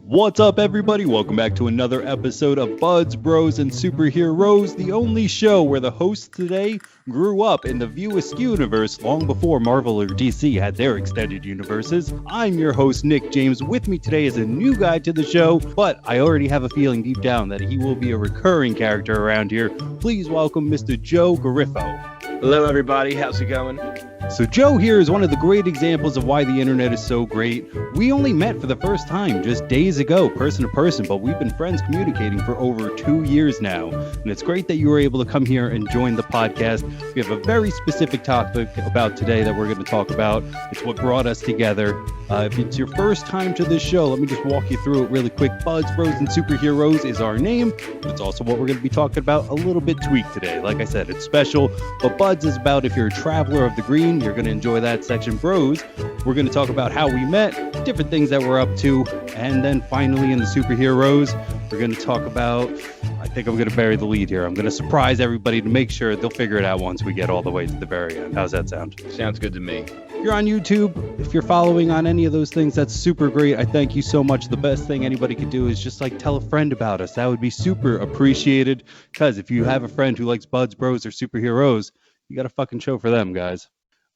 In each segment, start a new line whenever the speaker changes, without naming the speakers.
What's up, everybody? Welcome back to another episode of Buds, Bros, and Superheroes, the only show where the hosts today grew up in the View Askew universe long before Marvel or DC had their extended universes. I'm your host, Nick James. With me today is a new guy to the show, but I already have a feeling deep down that he will be a recurring character around here. Please welcome Mr. Joe Gariffo.
Hello, everybody. How's it going?
So Joe here is one of the great examples of why the internet is so great. We only met for the first time just days ago, person to person, but we've been friends communicating for over 2 years now. And it's great that you were able to come here and join the podcast. We have a very specific topic about today that we're going to talk about. It's what brought us together. If it's your first time to this show, let me just walk you through it really quick. Buds, Bros, and Superheroes is our name. It's also what we're going to be talking about a little bit tweaked today. Like I said, it's special, but Buds is about if you're a traveler of the green, you're going to enjoy that section. Bros, we're going to talk about how we met, different things that we're up to, and then finally in the Superheroes, we're going to talk about, I think I'm going to bury the lead here. I'm going to surprise everybody to make sure they'll figure it out once we get all the way to the very end. How's that sound?
Sounds good to me.
If you're on YouTube, if you're following on any of those things, that's super great. I thank you so much. The best thing anybody could do is just tell a friend about us. That would be super appreciated, because if you have a friend who likes Buds, Bros, or Superheroes, you got a fucking show for them, guys.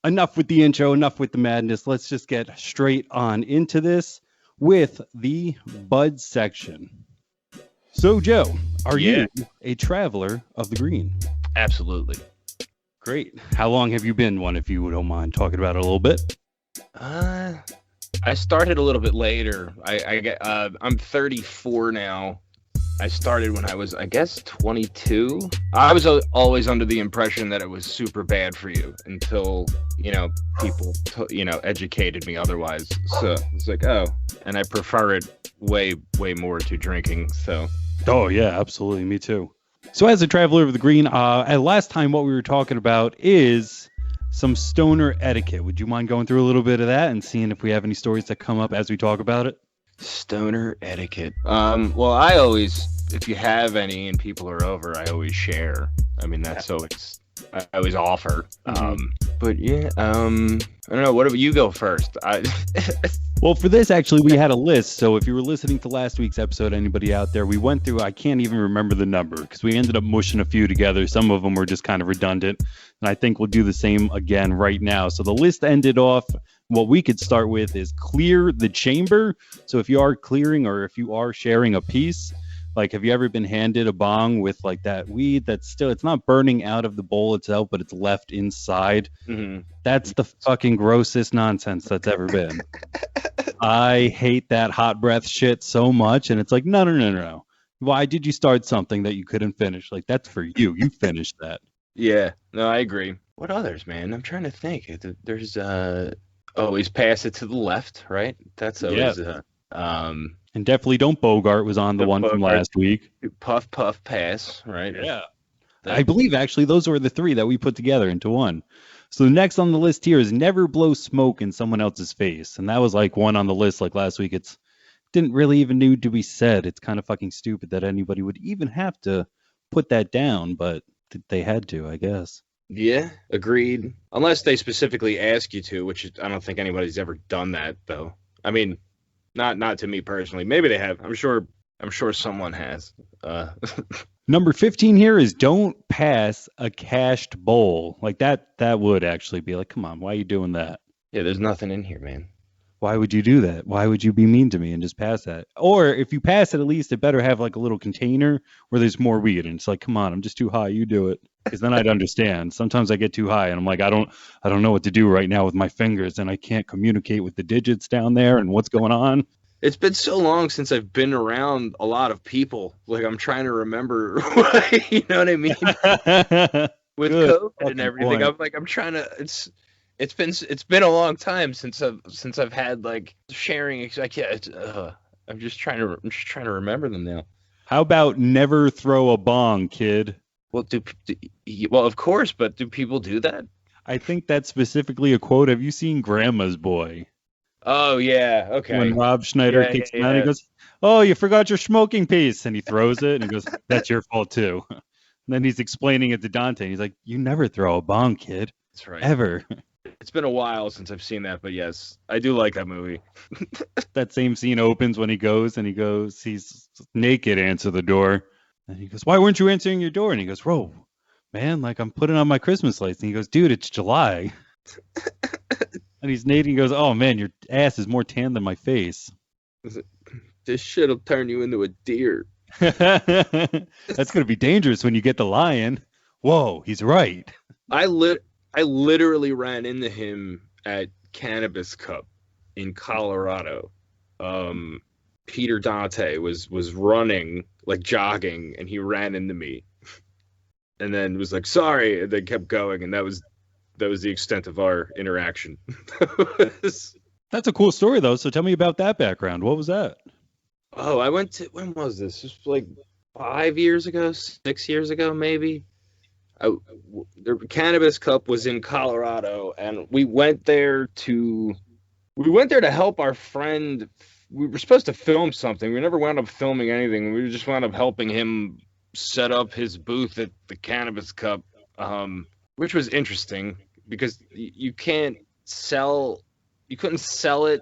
Enough with the intro, enough with the madness. Let's just get straight on into this with the Buds section. So, Joe, are you a traveler of the green?
Absolutely.
Great. How long have you been one, if you don't mind talking about it a little bit?
I started a little bit later. I'm 34 now. I started when I was, 22. I was always under the impression that it was super bad for you until, people, educated me otherwise. So it's like, oh, and I prefer it way, way more to drinking. So.
Oh, yeah, absolutely. Me too. So as a traveler of the green, last time what we were talking about is some stoner etiquette. Would you mind going through a little bit of that and seeing if we have any stories that come up as we talk about it?
Stoner etiquette. Well, I always, if you have any and people are over, I always share. I mean, I always offer. But yeah, I don't know. What about you go first?
Well, for this, actually, we had a list. So if you were listening to last week's episode, anybody out there, we went through, I can't even remember the number because we ended up mushing a few together. Some of them were just kind of redundant. And I think we'll do the same again right now. So the list ended off. What we could start with is clear the chamber. So if you are clearing or if you are sharing a piece, have you ever been handed a bong with that weed that's still, it's not burning out of the bowl itself, but it's left inside? Mm-hmm. That's the fucking grossest nonsense that's ever been. I hate that hot breath shit so much. And it's like, no. Why did you start something that you couldn't finish? That's for you. You finished that.
Yeah, no, I agree. What others, man? I'm trying to think. There's always pass it to the left, right? That's always
and definitely don't Bogart was on the one from last week.
Puff, puff, pass, right?
Yeah. I believe, actually, those were the three that we put together into one. So the next on the list here is never blow smoke in someone else's face. And that was one on the list last week. It's didn't really even need to be said. It's kind of fucking stupid that anybody would even have to put that down, but they had to, I guess.
Yeah, agreed. Unless they specifically ask you to, which I don't think anybody's ever done that, though. I mean, not to me personally. Maybe they have. I'm sure someone has.
Number 15 here is don't pass a cached bowl. That would actually be come on, why are you doing that?
Yeah, there's nothing in here, man.
Why would you do that? Why would you be mean to me and just pass that? Or if you pass it, at least it better have a little container where there's more weed. And it's come on, I'm just too high. You do it. Because then I'd understand. Sometimes I get too high and I'm I don't know what to do right now with my fingers and I can't communicate with the digits down there and what's going on.
It's been so long since I've been around a lot of people. I'm trying to remember, you know what I mean? With
Good
COVID and everything. Point. I'm trying to, it's been a long time since I've had sharing. I'm just trying to remember them now.
How about never throw a bong, kid?
Well, well, of course, but do people do that?
I think that's specifically a quote. Have you seen Grandma's Boy?
Oh, yeah. Okay.
When Rob Schneider kicks him out, he goes, "Oh, you forgot your smoking piece." And he throws it and he goes, "That's your fault, too." And then he's explaining it to Dante. And he's like, "You never throw a bong, kid."
That's right.
ever.
It's been a while since I've seen that, but yes, I do like that movie.
That same scene opens when he's naked, answer the door. And he goes, "Why weren't you answering your door?" And he goes, "Whoa, man, like I'm putting on my Christmas lights." And he goes, "Dude, it's July." And he's naked and he goes, "Oh man, your ass is more tan than my face."
This shit'll turn you into a deer.
That's gonna be dangerous when you get the lion. Whoa, he's right.
I literally ran into him at Cannabis Cup in Colorado. Peter Dante was running, like jogging, and he ran into me, and then was like, "Sorry," and then kept going, and that was the extent of our interaction.
That's a cool story though. So tell me about that background. What was that?
Oh, I went to, when was this? This was like 5 years ago, 6 years ago, maybe. The Cannabis Cup was in Colorado, and we went there to help our friend. We were supposed to film something. We never wound up filming anything. We just wound up helping him set up his booth at the Cannabis Cup, which was interesting because you couldn't sell it,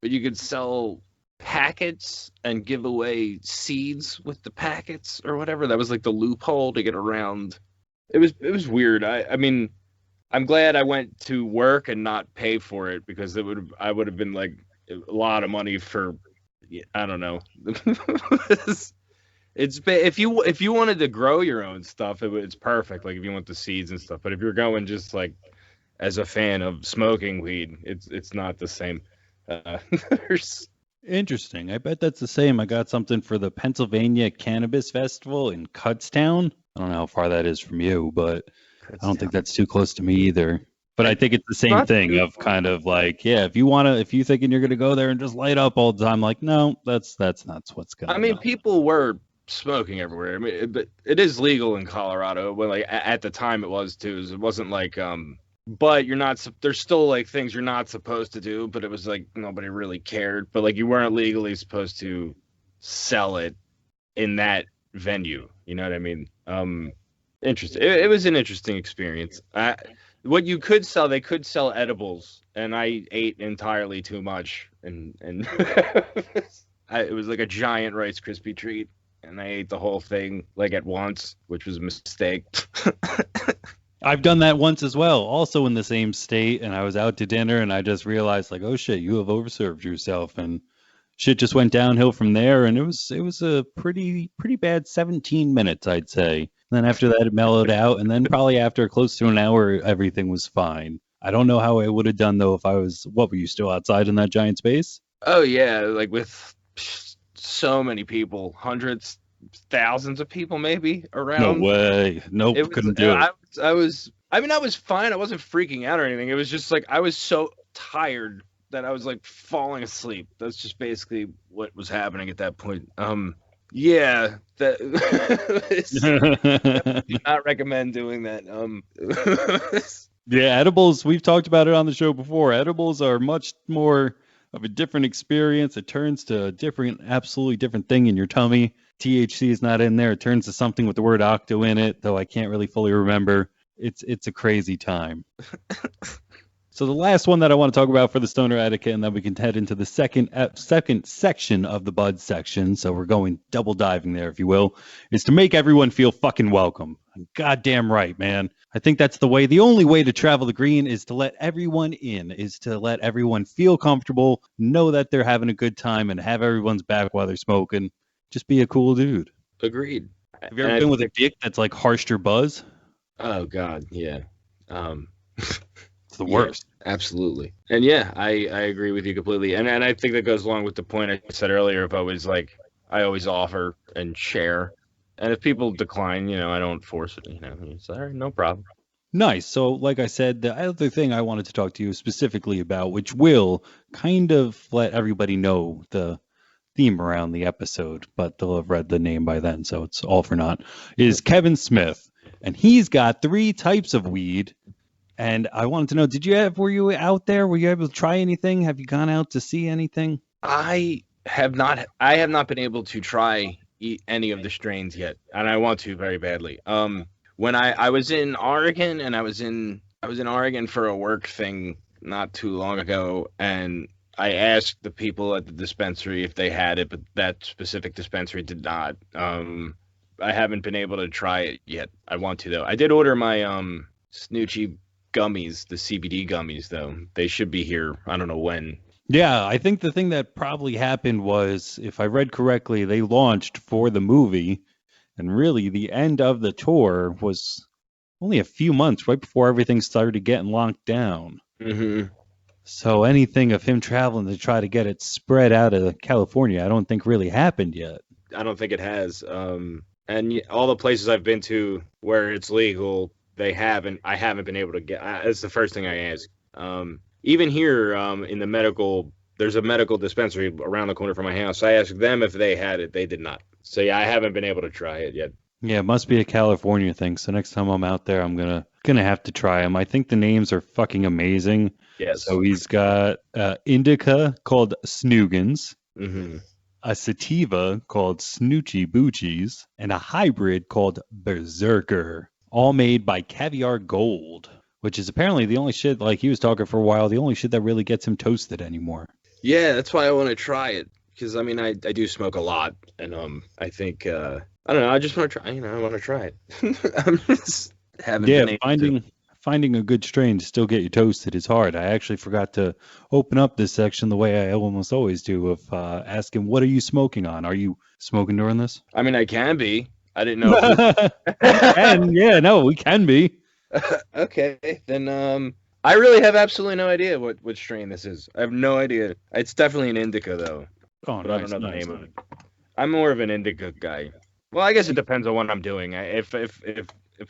but you could sell packets and give away seeds with the packets or whatever. That was like the loophole to get around. It was weird. I mean, I'm glad I went to work and not pay for it, because I would have been like a lot of money for, I don't know. If you wanted to grow your own stuff, it's perfect. Like if you want the seeds and stuff. But if you're going just like as a fan of smoking weed, it's not the same.
Interesting. I bet that's the same. I got something for the Pennsylvania Cannabis Festival in Kutztown. I don't know how far that is from you, but I don't think that's too close to me either. But I think it's the same thing of kind of like, yeah, if you thinking you're gonna go there and just light up all the time, like, no, that's not what's gonna.
I mean, people were smoking everywhere. I mean, but it is legal in Colorado. But like at the time, it was too. It wasn't like but you're not. There's still like things you're not supposed to do. But it was like nobody really cared. But like you weren't legally supposed to sell it in that venue. You know what I mean? Interesting. It was an interesting experience. What you could sell, they could sell edibles, and I ate entirely too much, and it was like a giant Rice Krispie treat, and I ate the whole thing like at once, which was a mistake.
I've done that once as well, also in the same state, and I was out to dinner, and I just realized like, oh shit, you have overserved yourself, and shit just went downhill from there, and it was a pretty bad 17 minutes, I'd say. And then after that, it mellowed out, and then probably after close to an hour, everything was fine. I don't know how I would have done though if I was. What, were you still outside in that giant space?
Oh yeah, like with so many people, hundreds, thousands of people maybe around.
No way. Nope, couldn't do it.
I was fine. I wasn't freaking out or anything. It was just like I was so tired that I was like falling asleep. That's just basically what was happening at that point. Yeah, that do not recommend doing that.
Yeah, edibles, we've talked about it on the show before. Edibles are much more of a different experience. It turns to a absolutely different thing in your tummy. THC is not in there. It turns to something with the word octo in it, though I can't really fully remember. It's a crazy time. So the last one that I want to talk about for the stoner etiquette, and then we can head into the second section of the bud section. So we're going double diving there, if you will, is to make everyone feel fucking welcome. Goddamn right, man. I think that's the only way to travel the green is to let everyone in, is to let everyone feel comfortable, know that they're having a good time, and have everyone's back while they're smoking. Just be a cool dude.
Agreed.
Have you ever been with a dick that's like harshed your buzz?
Oh God, yeah.
It's the worst.
Yeah, absolutely. And yeah, I agree with you completely. And I think that goes along with the point I said earlier of I always offer and share. And if people decline, I don't force it, It's all right, no problem.
Nice. So like I said, the other thing I wanted to talk to you specifically about, which will kind of let everybody know the theme around the episode, but they'll have read the name by then, so it's all for naught, is Kevin Smith. And he's got 3 types of weed. And I wanted to know, were you out there? Were you able to try anything? Have you gone out to see anything?
I have not been able to try any of the strains yet, and I want to very badly. When I was in Oregon and I was I was in Oregon for a work thing not too long ago, and I asked the people at the dispensary if they had it, but that specific dispensary did not. I haven't been able to try it yet. I want to though. I did order my Snoochie gummies, the CBD gummies though. They should be here. I don't know when.
Yeah, I think the thing that probably happened was, if I read correctly, they launched for the movie, and really the end of the tour was only a few months right before everything started getting locked down.
Mm-hmm.
So anything of him traveling to try to get it spread out of California, I don't think really happened yet.
I don't think it has. And all the places I've been to where it's legal, they haven't. I haven't been able to get. That's the first thing I ask. Even here, in the medical, there's a medical dispensary around the corner from my house. I asked them if they had it. They did not. So yeah, I haven't been able to try it yet.
Yeah, it must be a California thing. So next time I'm out there, I'm gonna have to try them. I think the names are fucking amazing.
Yes.
So he's got indica called Snoogans,
Mm-hmm.
a sativa called Snoochie Boochies, and a hybrid called Berserker, all made by Caviar Gold, which is apparently the only shit, like he was talking for a while, the only shit that really gets him toasted anymore.
Yeah, that's why I want to try it. Because I mean, I do smoke a lot, and I think I don't know. I just want to try. I want to try it. I'm just haven't
Yeah,
been able to.
finding a good strain to still get you toasted is hard. I actually forgot to open up this section the way I almost always do of asking, what are you smoking on? Are you smoking during this?
I mean, I can be. I didn't know. If
And yeah, no, we can be.
Okay, then I really have absolutely no idea what strain this is. I have no idea. It's definitely an indica though,
Oh,
but I don't know the name of it. I'm more of an indica guy. Well, I guess it depends on what I'm doing. If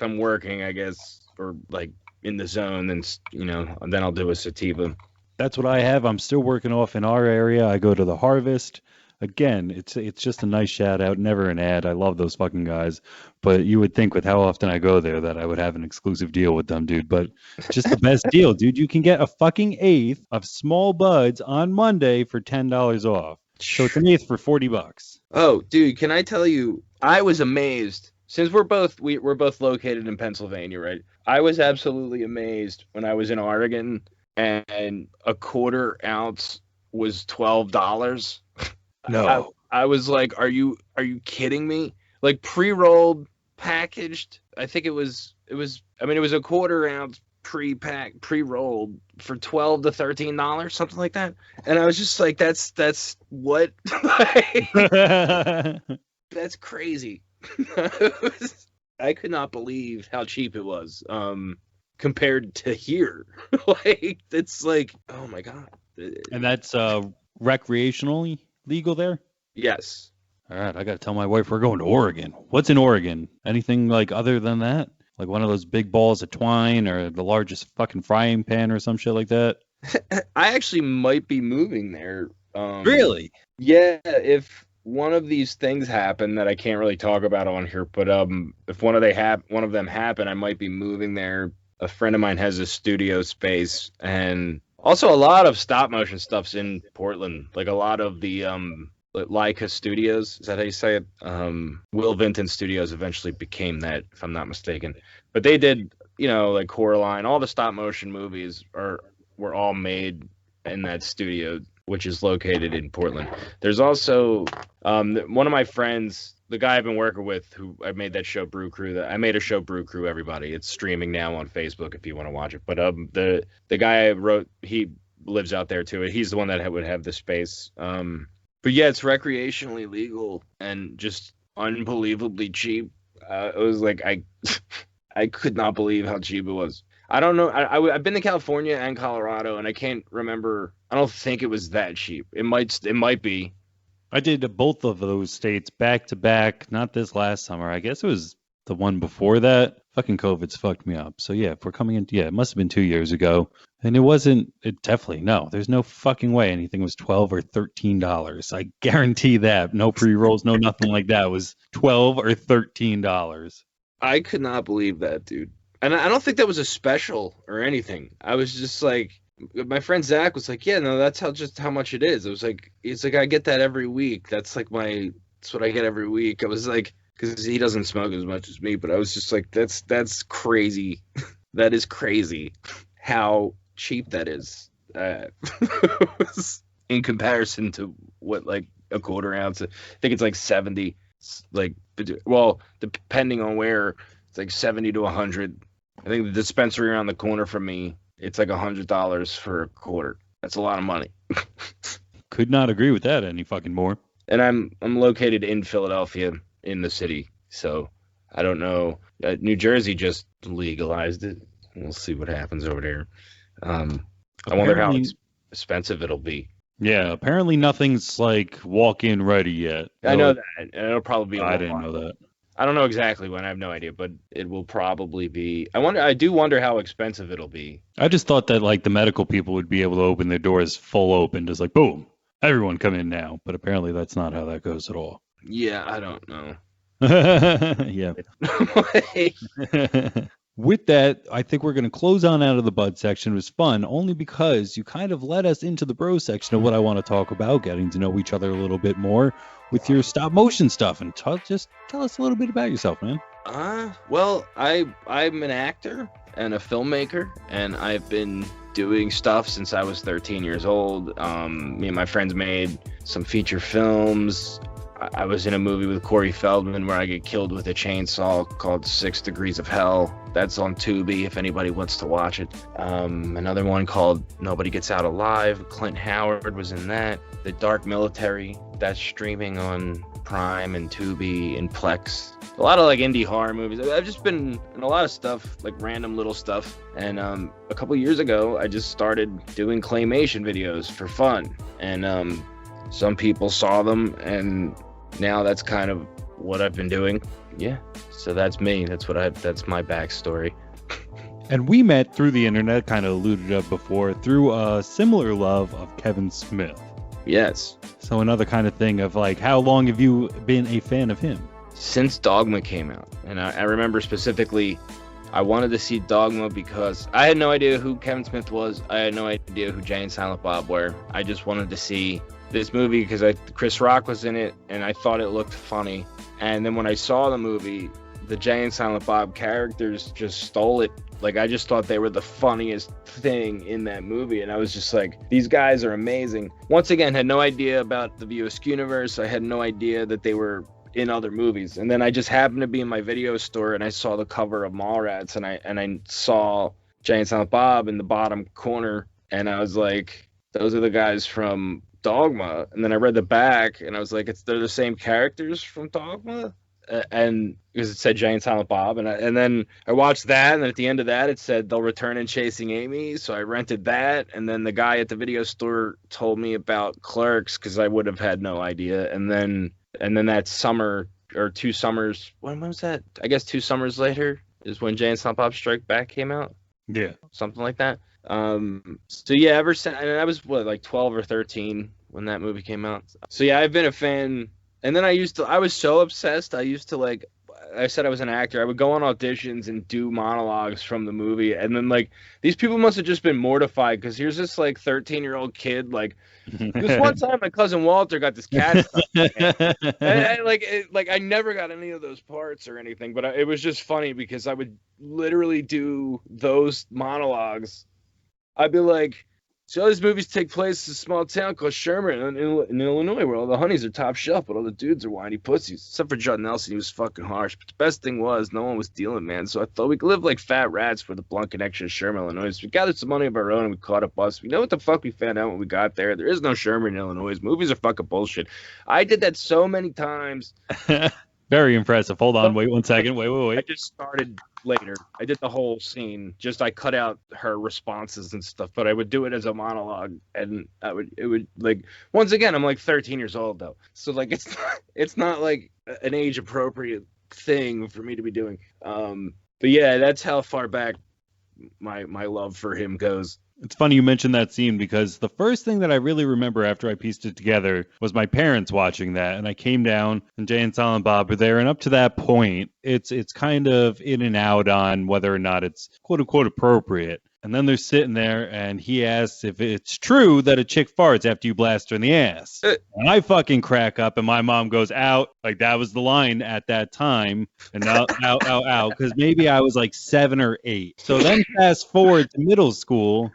I'm working, I guess, or like in the zone, then then I'll do a sativa.
That's what I have. I'm still working off in our area. I go to the Harvest. Again, it's just a nice shout out, never an ad. I love those fucking guys. But you would think with how often I go there that I would have an exclusive deal with them, dude. But just the best deal, dude. You can get a fucking eighth of small buds on Monday for $10 off. So it's an eighth for $40.
Oh, dude, can I tell you? I was amazed since we're both located in Pennsylvania, right? I was absolutely amazed when I was in Oregon and a quarter ounce was $12.
No.
I was like, are you kidding me? Like pre-rolled, packaged. I think it was a quarter ounce pre-packed, pre-rolled for $12 to $13, something like that. And I was just like, that's what? That's crazy. I could not believe how cheap it was compared to here. Like it's like, oh my god.
And that's recreationally legal there?
Yes.
All right, I got to tell my wife we're going to Oregon. What's in Oregon? Anything like other than that? Like one of those big balls of twine or the largest fucking frying pan or some shit like that?
I actually might be moving there.
Really?
Yeah, if one of these things happen that I can't really talk about on here, but if one of them happen, I might be moving there. A friend of mine has a studio space, and also a lot of stop motion stuff's in Portland. Like a lot of the Leica Studios, is that how you say it? Will Vinton Studios eventually became that, if I'm not mistaken. But they did, like Coraline, all the stop motion movies were all made in that studio, which is located in Portland. There's also one of my friends, the guy I've been working with, who I made that show Brew Crew. I made a show Brew Crew, everybody. It's streaming now on Facebook if you want to watch it. But the guy I wrote, he lives out there too. He's the one that would have the space. But yeah, it's recreationally legal and just unbelievably cheap. It was like I could not believe how cheap it was. I don't know. I've been to California and Colorado, and I can't remember. I don't think it was that cheap. It might be.
I did both of those states back to back, not this last summer. I guess it was the one before that. Fucking COVID's fucked me up. So yeah, if we're coming in, yeah, it must have been 2 years ago. And it definitely, no, there's no fucking way anything was $12 or $13. I guarantee that. No pre-rolls, no nothing like that. It was $12 or $13.
I could not believe that, dude. And I don't think that was a special or anything. I was just like, my friend Zach was like, yeah, no, that's how much it is. It was like, it's like, I get that every week. That's what I get every week. I was like, because he doesn't smoke as much as me, but I was just like, that's crazy That is crazy how cheap that is in comparison to what, like, a quarter ounce. I think it's like 70, like, well, depending on where, it's like 70 to 100. I think the dispensary around the corner from me, it's like $100 for a quarter. That's a lot of money.
Could not agree with that any fucking more.
And I'm located in Philadelphia, in the city, so I don't know. New Jersey just legalized it. We'll see what happens over there. I wonder how expensive it'll be.
Yeah, apparently nothing's like walk-in ready yet.
I know that, and it'll probably be.
I didn't know that.
I don't know exactly when. I have no idea, but it will probably be. I do wonder how expensive it'll be.
I just thought that like the medical people would be able to open their doors full open, just like boom, everyone come in now. But apparently that's not how that goes at all.
Yeah, I don't know.
Yeah. With that, I think we're going to close on out of the bud section. It was fun only because you kind of led us into the bro section of what I want to talk about, getting to know each other a little bit more with your stop motion stuff. And just tell us a little bit about yourself, man.
Well, I'm an actor and a filmmaker, and I've been doing stuff since I was 13 years old. Me and my friends made some feature films. I was in a movie with Corey Feldman where I get killed with a chainsaw called 6 Degrees of Hell. That's on Tubi if anybody wants to watch it. Another one called Nobody Gets Out Alive. Clint Howard was in that. The Dark Military, that's streaming on Prime and Tubi and Plex. A lot of like indie horror movies. I've just been in a lot of stuff, like random little stuff. And a couple years ago, I just started doing claymation videos for fun. And some people saw them, and now that's kind of what I've been doing. Yeah. So that's me. That's my backstory.
And we met through the internet, kind of alluded up before, through a similar love of Kevin Smith.
Yes.
So another kind of thing of like, how long have you been a fan of him?
Since Dogma came out. And I remember specifically, I wanted to see Dogma because I had no idea who Kevin Smith was. I had no idea who Jay and Silent Bob were. I just wanted to see this movie because Chris Rock was in it, and I thought it looked funny. And then when I saw the movie, the Jay and Silent Bob characters just stole it. Like, I just thought they were the funniest thing in that movie, and I was just like, these guys are amazing. Once again, had no idea about the View Askew universe. I had no idea that they were in other movies. And then I just happened to be in my video store, and I saw the cover of Mallrats, and I saw Jay and Silent Bob in the bottom corner, and I was like, those are the guys from Dogma. And then I read the back, and I was like, they're the same characters from Dogma. And because it said Jay and Silent Bob, and then I watched that, and at the end of that it said they'll return in Chasing Amy, so I rented that. And then the guy at the video store told me about Clerks because I would have had no idea. And then that summer, or 2 summers, when was that? I guess 2 summers later is when Jay and Silent Bob Strike Back came out. Yeah, something like that. So yeah, ever since, and I was like 12 or 13 when that movie came out. So yeah, I've been a fan. And then I was so obsessed. I used to, like, I said I was an actor. I would go on auditions and do monologues from the movie. And then, like, these people must have just been mortified because here's this, like, 13-year-old kid. Like, this one time my cousin Walter got this cat stuff. I never got any of those parts or anything. But it was just funny because I would literally do those monologues. I'd be like, so these movies take place in a small town called Sherman in Illinois, where all the honeys are top shelf, but all the dudes are whiny pussies. Except for Judd Nelson, he was fucking harsh. But the best thing was, no one was dealing, man. So I thought we could live like fat rats for the blunt connection of Sherman, Illinois. So we gathered some money of our own, and we caught a bus. We know what the fuck we found out when we got there. There is no Sherman, Illinois. Movies are fucking bullshit. I did that so many times.
Very impressive. Hold on. Wait 1 second. Wait.
I just started later. I did the whole scene. Just I cut out her responses and stuff, but I would do it as a monologue, and it would like, once again, I'm like 13 years old though, so like it's not like an age appropriate thing for me to be doing. But yeah, that's how far back my love for him goes.
It's funny you mentioned that scene because the first thing that I really remember after I pieced it together was my parents watching that, and I came down and Jay and Silent Bob were there, and up to that point, it's kind of in and out on whether or not it's quote unquote appropriate. And then they're sitting there, and he asks if it's true that a chick farts after you blast her in the ass. And I fucking crack up, and my mom goes, out. Like, that was the line at that time. And now, out, because maybe I was like 7 or 8. So then fast forward to middle school,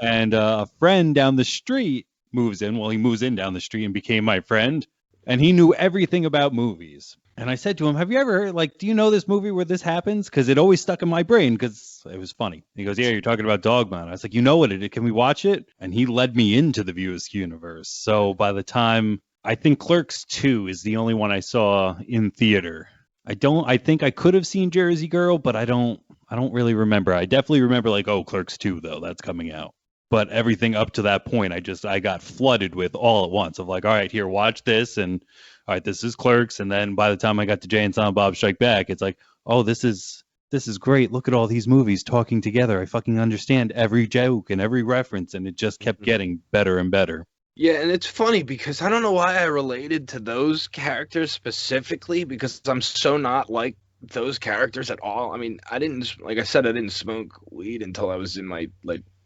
and a friend down the street moves in. Well, he moves in down the street and became my friend. And he knew everything about movies. And I said to him, have you ever heard, like, do you know this movie where this happens? Because it always stuck in my brain because it was funny. He goes, yeah, you're talking about Dogma. And I was like, you know what it is? Can we watch it? And he led me into the BBSH universe. So by the time, I think Clerks 2 is the only one I saw in theater. I think I could have seen Jersey Girl, but I don't really remember. I definitely remember like, oh, Clerks 2 though, that's coming out. But everything up to that point, I got flooded with all at once of like, all right, here, watch this. And all right, this is Clerks. And then by the time I got to Jay and Silent Bob Strike Back, it's like, oh, this is great. Look at all these movies talking together. I fucking understand every joke and every reference. And it just kept getting better and better.
Yeah, and it's funny because I don't know why I related to those characters specifically because I'm so not like those characters at all. I mean, like I said, I didn't smoke weed until I was in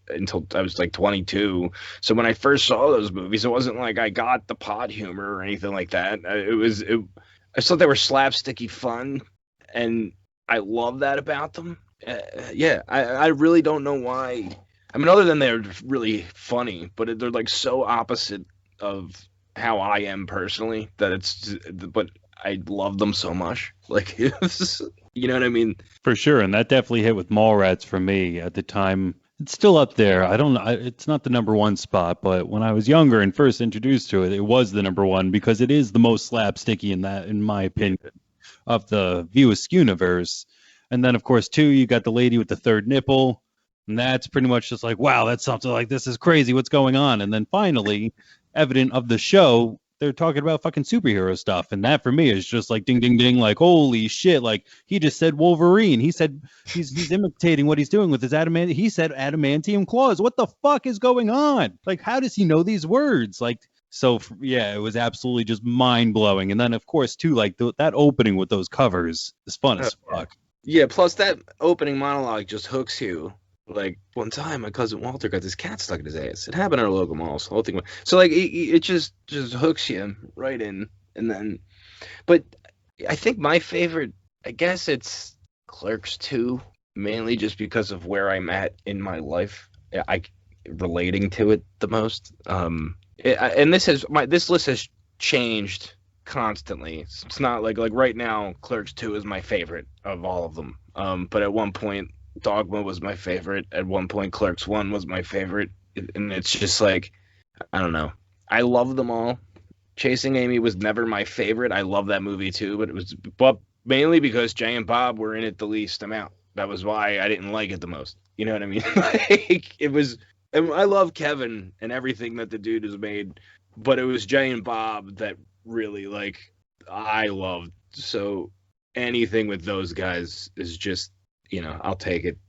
until I was like 22. So when I first saw those movies, it wasn't like I got the pot humor or anything like that. I just thought they were slapsticky fun, and I love that about them. I really don't know why. I mean, other than they're really funny, but they're like so opposite of how I am personally but I love them so much. Like, you know what I mean?
For sure. And that definitely hit with Mallrats for me at the time. It's still up there. I don't know. It's not the number one spot, but when I was younger and first introduced to it, it was the number one because it is the most slapsticky in my opinion, of the BBSH universe. And then, of course, 2, you got the lady with the third nipple. And that's pretty much just like, wow, that's something like, this is crazy. What's going on? And then finally, evident of the show, they're talking about fucking superhero stuff. And that for me is just like ding, ding, ding, like, holy shit. Like, he just said Wolverine. He said he's imitating what he's doing with his adamantium. He said adamantium claws. What the fuck is going on? Like, how does he know these words? Like, so yeah, it was absolutely just mind blowing. And then, of course, too, like that opening with those covers is fun as fuck.
Yeah, plus that opening monologue just hooks you. Like, one time my cousin Walter got this cat stuck in his ass. It happened at our local mall. So, the whole thing so like it just hooks you right in. And then, but I think my favorite, I guess it's Clerks 2, mainly just because of where I'm at in my life. I relating to it the most. And this list has changed constantly. It's not like right now Clerks 2 is my favorite of all of them. But at one point Dogma was my favorite. At one point, Clerks 1 was my favorite. And it's just like, I don't know. I love them all. Chasing Amy was never my favorite. I love that movie too, but mainly because Jay and Bob were in it the least amount. That was why I didn't like it the most. You know what I mean? Like, it was, and I love Kevin and everything that the dude has made, but it was Jay and Bob that really, like, I loved. So anything with those guys is just, I'll take it.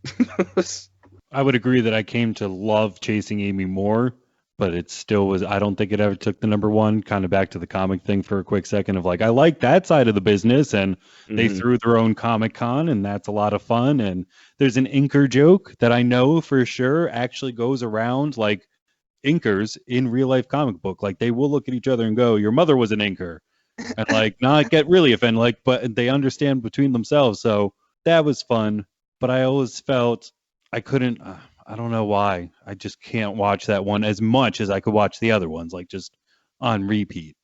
I would agree that I came to love Chasing Amy more, but it still was, I don't think it ever took the number one. Kind of back to the comic thing for a quick second of like, I like that side of the business, and they threw their own Comic Con, and that's a lot of fun. And there's an inker joke that I know for sure actually goes around, like inkers in real life comic book. Like, they will look at each other and go, your mother was an inker. And like, not get really offended, like, but they understand between themselves. So that was fun. But I always felt I couldn't, I don't know why. I just can't watch that one as much as I could watch the other ones, like just on repeat.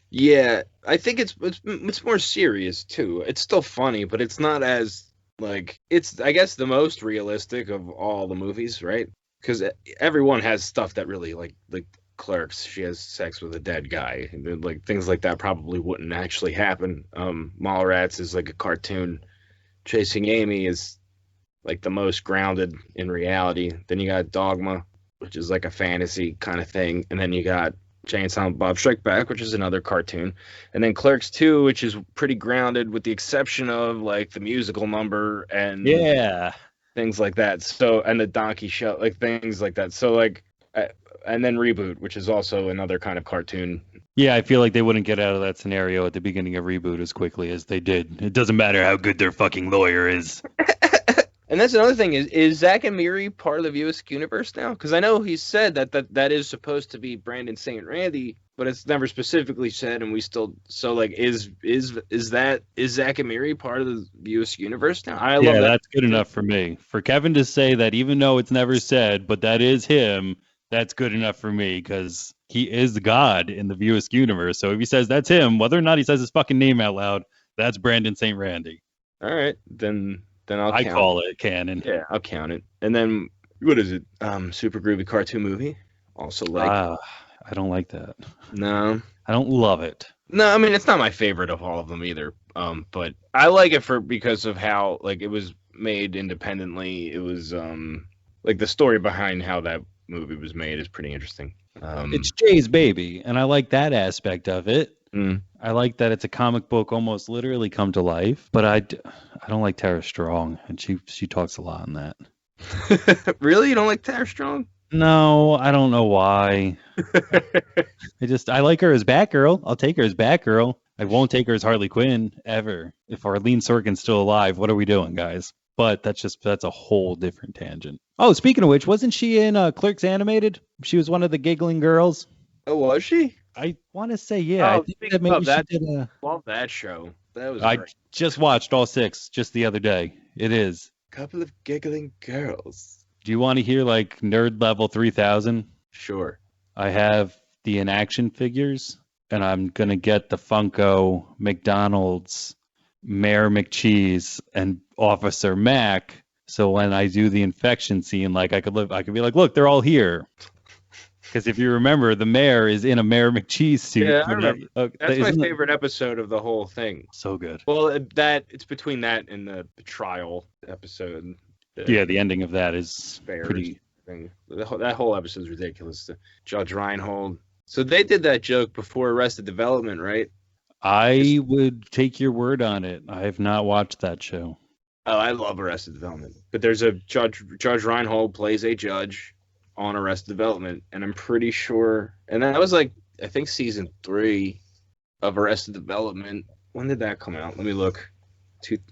Yeah, I think it's more serious too. It's still funny, but it's not as, like, it's, I guess, the most realistic of all the movies, right? Because everyone has stuff that really, like Clerks, she has sex with a dead guy. And like, things like that probably wouldn't actually happen. Mallrats is like a cartoon. Chasing Amy is like the most grounded in reality. Then you got Dogma, which is like a fantasy kind of thing. And then you got Jay and Silent Bob Strike Back, which is another cartoon. And then Clerks 2, which is pretty grounded with the exception of like the musical number and things like that. So, and the Donkey Show, like things like that. So like, and then Reboot, which is also another kind of cartoon.
Yeah, I feel like they wouldn't get out of that scenario at the beginning of Reboot as quickly as they did. It doesn't matter how good their fucking lawyer is.
And that's another thing is Zach and Miri part of the View universe now? Because I know he said that is supposed to be Brandon St. Randy, but it's never specifically said, and we still so like is Zach and Miri part of the View universe now? I love
Yeah,
that
that's good
too.
enough for me. For Kevin to say that, even though it's never said, but that is him, that's good enough for me because he is God in the View universe. So if he says that's him, whether or not he says his fucking name out loud, that's Brandon St. Randy.
All right, then I'll
I
count it.
call it canon.
Yeah, I'll count it. And then what is it? Super groovy cartoon movie. Also like
Ah, I don't like that.
no.
I don't love it.
No, I mean it's not my favorite of all of them either. But I like it because of how like it was made independently. It was like the story behind how that movie was made is pretty interesting.
It's Jay's baby, and I like that aspect of it.
Mm.
I like that it's a comic book almost literally come to life, but I don't like Tara Strong, and she talks a lot in that.
Really, you don't like Tara Strong?
No, I don't know why. I like her as Batgirl. I'll take her as Batgirl. I won't take her as Harley Quinn ever. If Arlene Sorkin's still alive, what are we doing, guys? But that's a whole different tangent. Oh, speaking of which, wasn't she in Clerks Animated? She was one of the giggling girls.
Oh, was she?
I want to say, yeah. I
Oh,
think
speaking
that maybe
of that,
she did a.
love that show. That was
I
great.
just watched all six just the other day. It is.
Couple of giggling girls.
Do you want to hear like nerd level 3000?
Sure.
I have the inaction figures, and I'm gonna get the Funko McDonald's Mayor McCheese and Officer Mac. So when I do the infection scene, like I could be like, look, they're all here. Because if you remember, the mayor is in a Mayor McCheese suit.
Yeah, I remember. That's my
Isn't it
favorite episode of the whole thing.
so good?
Well, it's between that and the trial episode.
Yeah, the ending of that is
Bears
pretty.
thing. That whole episode is ridiculous. Judge Reinhold. So they did that joke before Arrested Development, right?
I would take your word on it. I have not watched that show.
Oh, I love Arrested Development. But there's a Judge Reinhold plays a judge on Arrested Development, and I'm pretty sure. And that was like I think season 3 of Arrested Development. When did that come out? Let me look.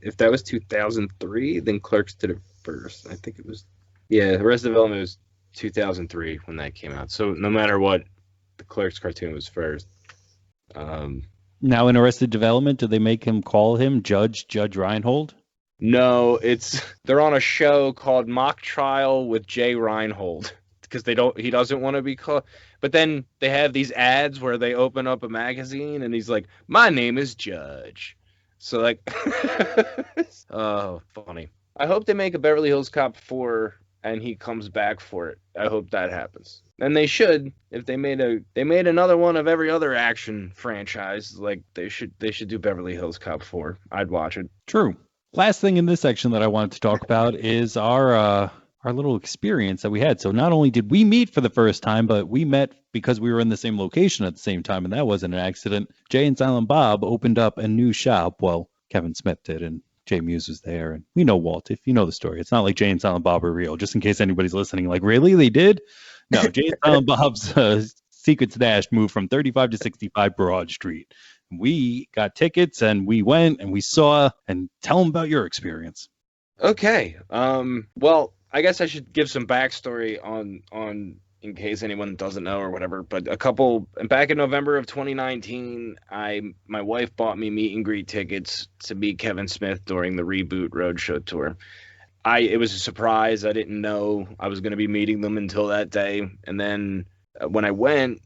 If that was 2003, then Clerks did it first. I think it was. Yeah, Arrested Development was 2003 when that came out. So no matter what, the Clerks cartoon was first.
Now in Arrested Development, do they make him call him Judge Reinhold?
No, they're on a show called Mock Trial with Jay Reinhold because he doesn't want to be called. But then they have these ads where they open up a magazine and he's like, "My name is Judge." So like, oh, funny. I hope they make a Beverly Hills Cop 4 and he comes back for it. I hope that happens. And they should. If they made another one of every other action franchise, like they should do Beverly Hills Cop 4. I'd watch it.
True. Last thing in this section that I wanted to talk about is our little experience that we had. So not only did we meet for the first time, but we met because we were in the same location at the same time, and that wasn't an accident. Jay and Silent Bob opened up a new shop. Well, Kevin Smith did, and Jay Muse was there, and we know Walt. If you know the story, it's not like Jay and Silent Bob are real. Just in case anybody's listening, like really, they did? No, Jay and Silent Bob's Secret Stash moved from 35 to 65 Broad Street. We got tickets and we went and we saw. And tell them about your experience.
Okay. Well, I guess I should give some backstory on in case anyone doesn't know or whatever. But back in November of 2019, my wife bought me meet and greet tickets to meet Kevin Smith during the Reboot Roadshow tour. It was a surprise. I didn't know I was going to be meeting them until that day. And then when I went,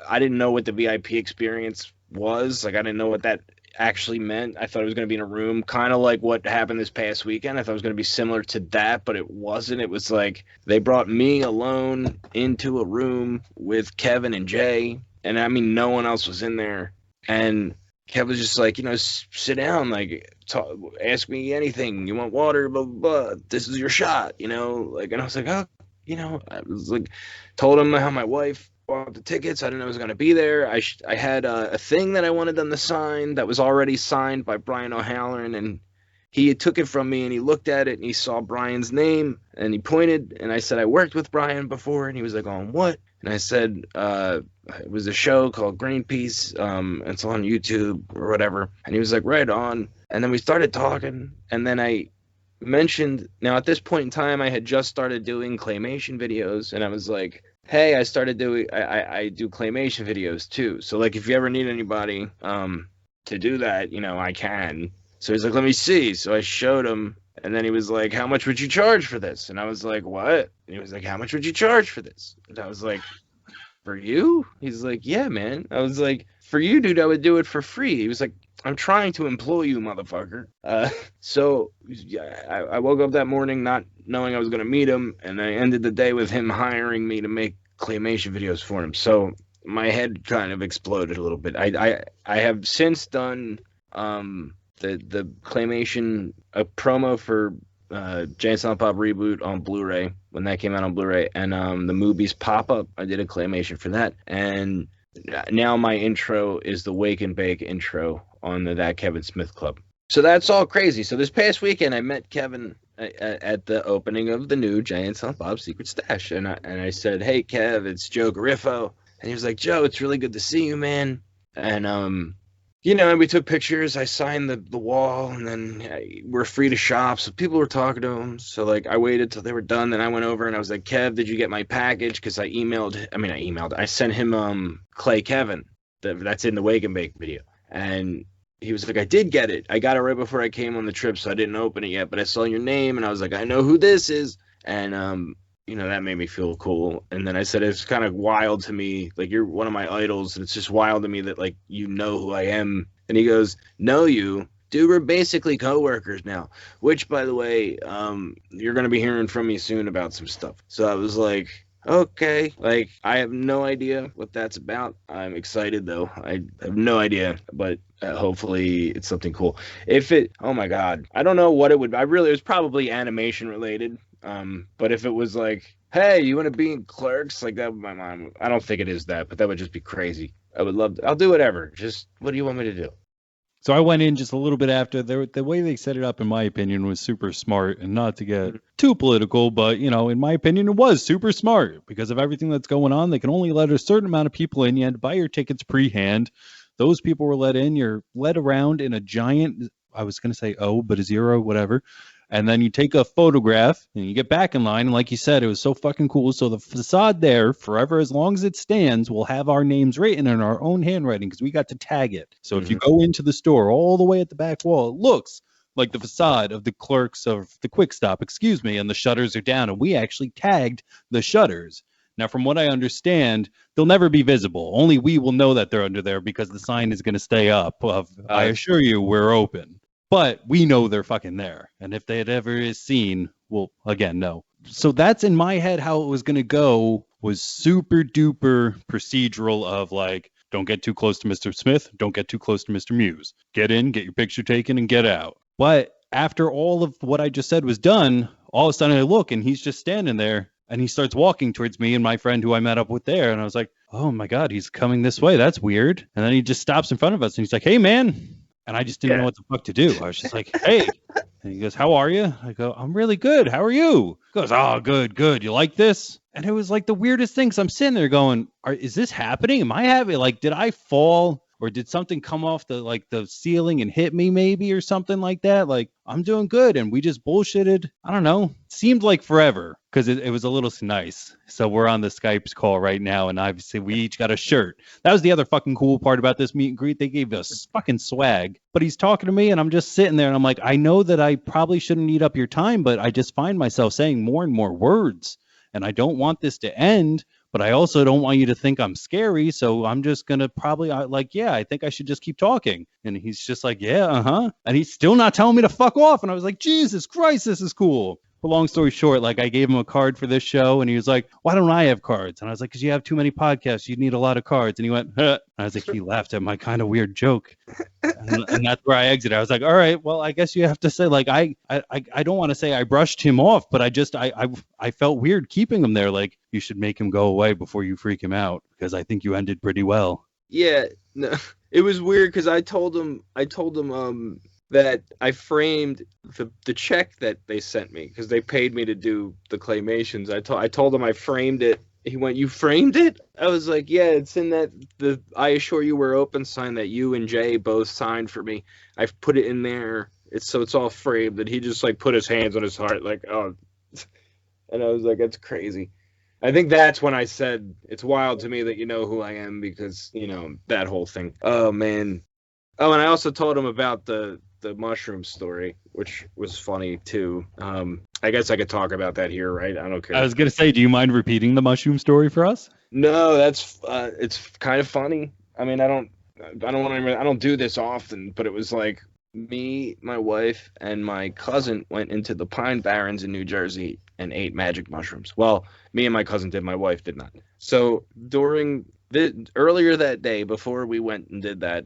I didn't know what the VIP experience was. Like, I didn't know what that actually meant. I thought it was going to be in a room, kind of like what happened this past weekend. I thought it was going to be similar to that, but it wasn't. It was like they brought me alone into a room with Kevin and Jay, and I mean, no one else was in there. And Kev was just like, sit down, like, ask me anything. You want water, blah, blah, blah. This is your shot, like, and I was like, oh, I was like, told him how my wife bought the tickets. I didn't know I was going to be there. I had a thing that I wanted them to sign that was already signed by Brian O'Halloran, and he took it from me and he looked at it and he saw Brian's name and he pointed, and I said, I worked with Brian before, and he was like, on what? And I said, it was a show called Greenpeace. It's on YouTube or whatever. And he was like, right on. And then we started talking, and then I mentioned, now at this point in time, I had just started doing claymation videos, and I was like, hey, I started doing, I do claymation videos too. So like, if you ever need anybody to do that, I can. So he's like, let me see. So I showed him, and then he was like, how much would you charge for this? And I was like, what? And he was like, how much would you charge for this? And I was like, for you? He's like, yeah, man. I was like, for you, dude, I would do it for free. He was like, I'm trying to employ you, motherfucker. So yeah, I woke up that morning not knowing I was going to meet him, and I ended the day with him hiring me to make claymation videos for him. So my head kind of exploded a little bit. I have since done the claymation, a promo for Jay and Silent Bob Reboot on Blu-ray when that came out on Blu-ray, and the movies Pop-Up. I did a claymation for that, and now my intro is the Wake and Bake intro on the That Kevin Smith Club. So that's all crazy. So this past weekend, I met Kevin at the opening of the new Jay and Silent Bob's Secret Stash, and I said, "Hey, Kev, it's Joe Gariffo," and he was like, "Joe, it's really good to see you, man." And and we took pictures. I signed the wall, and then we're free to shop. So people were talking to him. So like, I waited till they were done. Then I went over and I was like, Kev, did you get my package? Because I sent him Clay Kevin. That's in the Wake and Bake video. And he was like, I did get it. I got it right before I came on the trip, so I didn't open it yet. But I saw your name, and I was like, I know who this is. And that made me feel cool. And then I said, it's kind of wild to me, like, you're one of my idols, and it's just wild to me that, like, you know who I am. And he goes, know you? Dude, we're basically coworkers now, which, by the way, you're going to be hearing from me soon about some stuff. So I was like, okay, like, I have no idea what that's about. I'm excited, though. I have no idea, but hopefully it's something cool. Oh my God, I don't know what it would, it was probably animation related. But if it was like, hey, you want to be in Clerks? Like, that would my mind. I don't think it is that, but that would just be crazy. I would love to. I'll do whatever. Just, what do you want me to do?
So I went in just a little bit after. The way they set it up, in my opinion, was super smart. And not to get too political, but, in my opinion, it was super smart. Because of everything that's going on, they can only let a certain amount of people in. You had to buy your tickets pre-hand. Those people were let in. You're led around in a giant, I was going to say O, but a zero, whatever. And then you take a photograph and you get back in line. And like you said, it was so fucking cool. So the facade there, forever, as long as it stands, will have our names written in our own handwriting because we got to tag it. So if you go into the store all the way at the back wall, it looks like the facade of the Clerks of the Quick Stop, and the shutters are down. And we actually tagged the shutters. Now, from what I understand, they'll never be visible. Only we will know that they're under there because the sign is going to stay up of, I assure you, we're open. But we know they're fucking there. And if they had ever is seen, well, again, no. So that's in my head how it was going to go, was super duper procedural of like, don't get too close to Mr. Smith. Don't get too close to Mr. Muse. Get in, get your picture taken, and get out. But after all of what I just said was done, all of a sudden I look and he's just standing there and he starts walking towards me and my friend who I met up with there. And I was like, oh my God, he's coming this way. That's weird. And then he just stops in front of us and he's like, hey, man. And I just didn't know what the fuck to do. I was just like, hey. And he goes, how are you? I go, I'm really good. How are you? He goes, oh, good, good. You like this? And it was like the weirdest thing. So I'm sitting there going, is this happening? Am I having, like, did I fall? Or did something come off the ceiling and hit me maybe or something like that? Like, I'm doing good. And we just bullshitted. I don't know. Seemed like forever because it was a little nice. So we're on the Skype's call right now. And obviously we each got a shirt. That was the other fucking cool part about this meet and greet. They gave us fucking swag. But he's talking to me and I'm just sitting there and I'm like, I know that I probably shouldn't eat up your time, but I just find myself saying more and more words. And I don't want this to end. But I also don't want you to think I'm scary, so I'm just going to probably, I think I should just keep talking. And he's just like, yeah, uh-huh. And he's still not telling me to fuck off. And I was like, Jesus Christ, this is cool. But long story short, like, I gave him a card for this show, and he was like, why don't I have cards? And I was like, because you have too many podcasts. You need a lot of cards. And he went, huh. And I was like, he laughed at my kind of weird joke. And that's where I exited. I was like, all right, well, I guess you have to say, like, I don't want to say I brushed him off, but I felt weird keeping him there. Like, you should make him go away before you freak him out, because I think you ended pretty well.
Yeah, no, it was weird because I told him that I framed the check that they sent me because they paid me to do the claymations. I told him I framed it. He went, you framed it? I was like, yeah, it's in I assure you we're open sign that you and Jay both signed for me. I've put it in there. it's all framed, and he just like put his hands on his heart, like, oh, and I was like, that's crazy. I think that's when I said it's wild to me that you know who I am, because that whole thing. Oh man. Oh, and I also told him about the mushroom story, which was funny too. I guess I could talk about that here, right? I don't care.
I was gonna say, do you mind repeating the mushroom story for us?
No, that's it's kind of funny. I mean, I don't want to. I don't do this often, but it was like me, my wife, and my cousin went into the Pine Barrens in New Jersey and ate magic mushrooms. Well, me and my cousin did. My wife did not. So earlier that day, before we went and did that,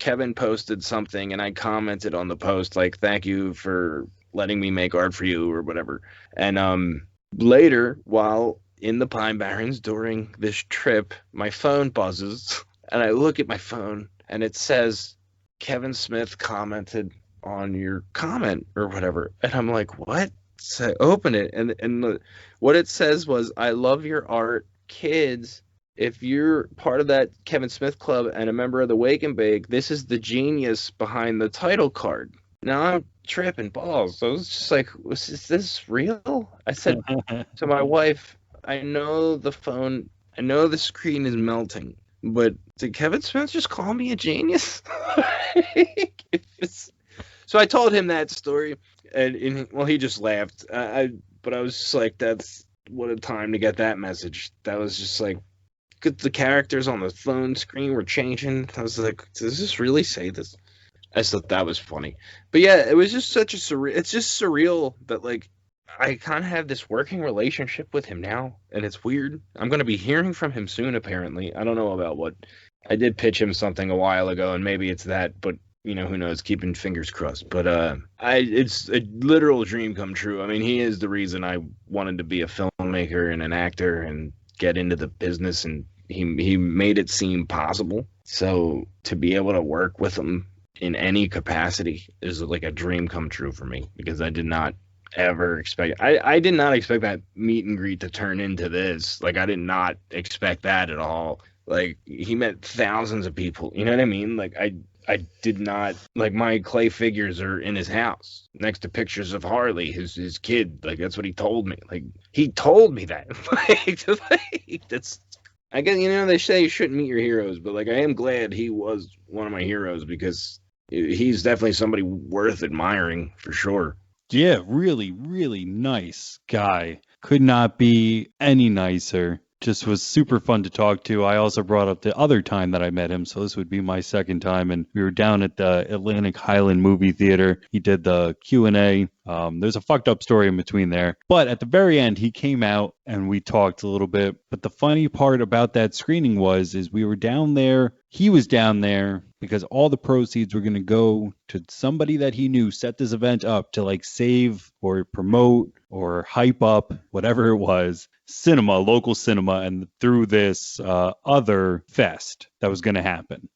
Kevin posted something, and I commented on the post like, "Thank you for letting me make art for you," or whatever. And later, while in the Pine Barrens during this trip, my phone buzzes, and I look at my phone, and it says, Kevin Smith commented on your comment or whatever. And I'm like, what? So I open it, and what it says was, I love your art. Kids, if you're part of that Kevin Smith club and a member of the Wake and Bake, this is the genius behind the title card. Now I'm tripping balls. So I was just like, is this real? I said to my wife, I know the screen is melting, but did Kevin Smith just call me a genius? So I told him that story, and well, he just laughed. But I was just like, what a time to get that message. That was just like, the characters on the phone screen were changing. I was like, does this really say this? I just thought that was funny. But yeah, it was just such a surreal. It's just surreal that like I kind of have this working relationship with him now, and it's weird. I'm going to be hearing from him soon, apparently. I don't know about what. I did pitch him something a while ago, and maybe it's that, but who knows? Keeping fingers crossed. But it's a literal dream come true. I mean, he is the reason I wanted to be a filmmaker and an actor and get into the business, and he made it seem possible. So to be able to work with him in any capacity is like a dream come true for me, because I did not ever expect. I did not expect that meet and greet to turn into this. Like, I did not expect that at all. Like, he met thousands of people. You know what I mean? Like, I did not, like, my clay figures are in his house next to pictures of Harley, his kid. Like, that's what he told me. Like, he told me that. That's, I guess, they say you shouldn't meet your heroes, but like, I am glad he was one of my heroes, because he's definitely somebody worth admiring for sure.
Yeah, really, really nice guy. Could not be any nicer. Just was super fun to talk to. I also brought up the other time that I met him, so this would be my second time, and we were down at the Atlantic Highland movie theater. He did the Q&A. There's a fucked up story in between there, but at the very end he came out and we talked a little bit. But the funny part about that screening is we were down there, he was down there because all the proceeds were going to go to somebody that he knew set this event up to like save or promote or hype up whatever it was, local cinema, and through this other fest that was going to happen.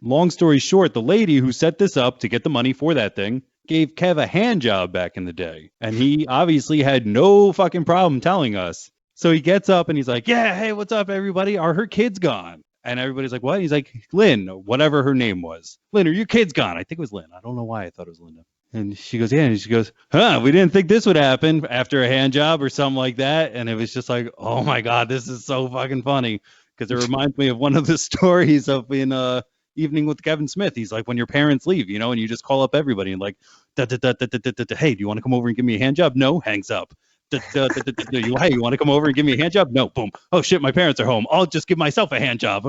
Long story short, the lady who set this up to get the money for that thing gave Kev a hand job back in the day. And he obviously had no fucking problem telling us. So he gets up and he's like, yeah, hey, what's up, everybody? Are her kids gone? And everybody's like, what? He's like, Lynn, whatever her name was. Lynn, are your kids gone? I think it was Lynn. I don't know why I thought it was Linda. And she goes, yeah. And she goes, we didn't think this would happen after a hand job or something like that. And it was just like, oh my God, this is so fucking funny. Because it reminds me of one of the stories of in Evening with Kevin Smith. He's like, when your parents leave, and you just call up everybody and like, hey, do you want to come over and give me a hand job? No, hangs up. Hey, you want to come over and give me a hand job? No, boom. Oh shit, my parents are home. I'll just give myself a hand job.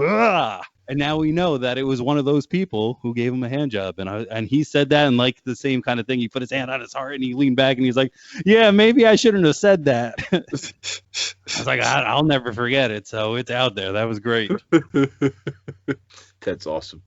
And now we know that it was one of those people who gave him a hand job. And he said that, and like the same kind of thing. He put his hand on his heart and he leaned back and he's like, yeah, maybe I shouldn't have said that. I was like, I'll never forget it. So it's out there. That was great.
That's awesome.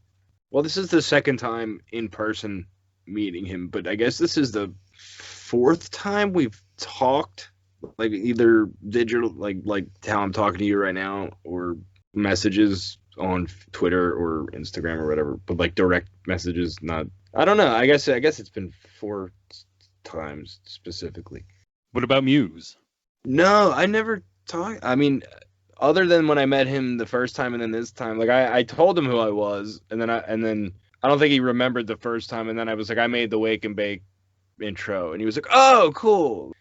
Well, this is the second time in person meeting him, but I guess this is the fourth time we've talked, like either digital, like how I'm talking to you right now, or messages on Twitter or Instagram or whatever, but like direct messages, not. I don't know. I guess it's been 4 times specifically.
What about Muse?
No, I never talked. I mean, other than when I met him the first time and then this time, like I told him who I was, and then I don't think he remembered the first time, and then I was like, I made the Wake and Bake intro, and he was like, oh, cool.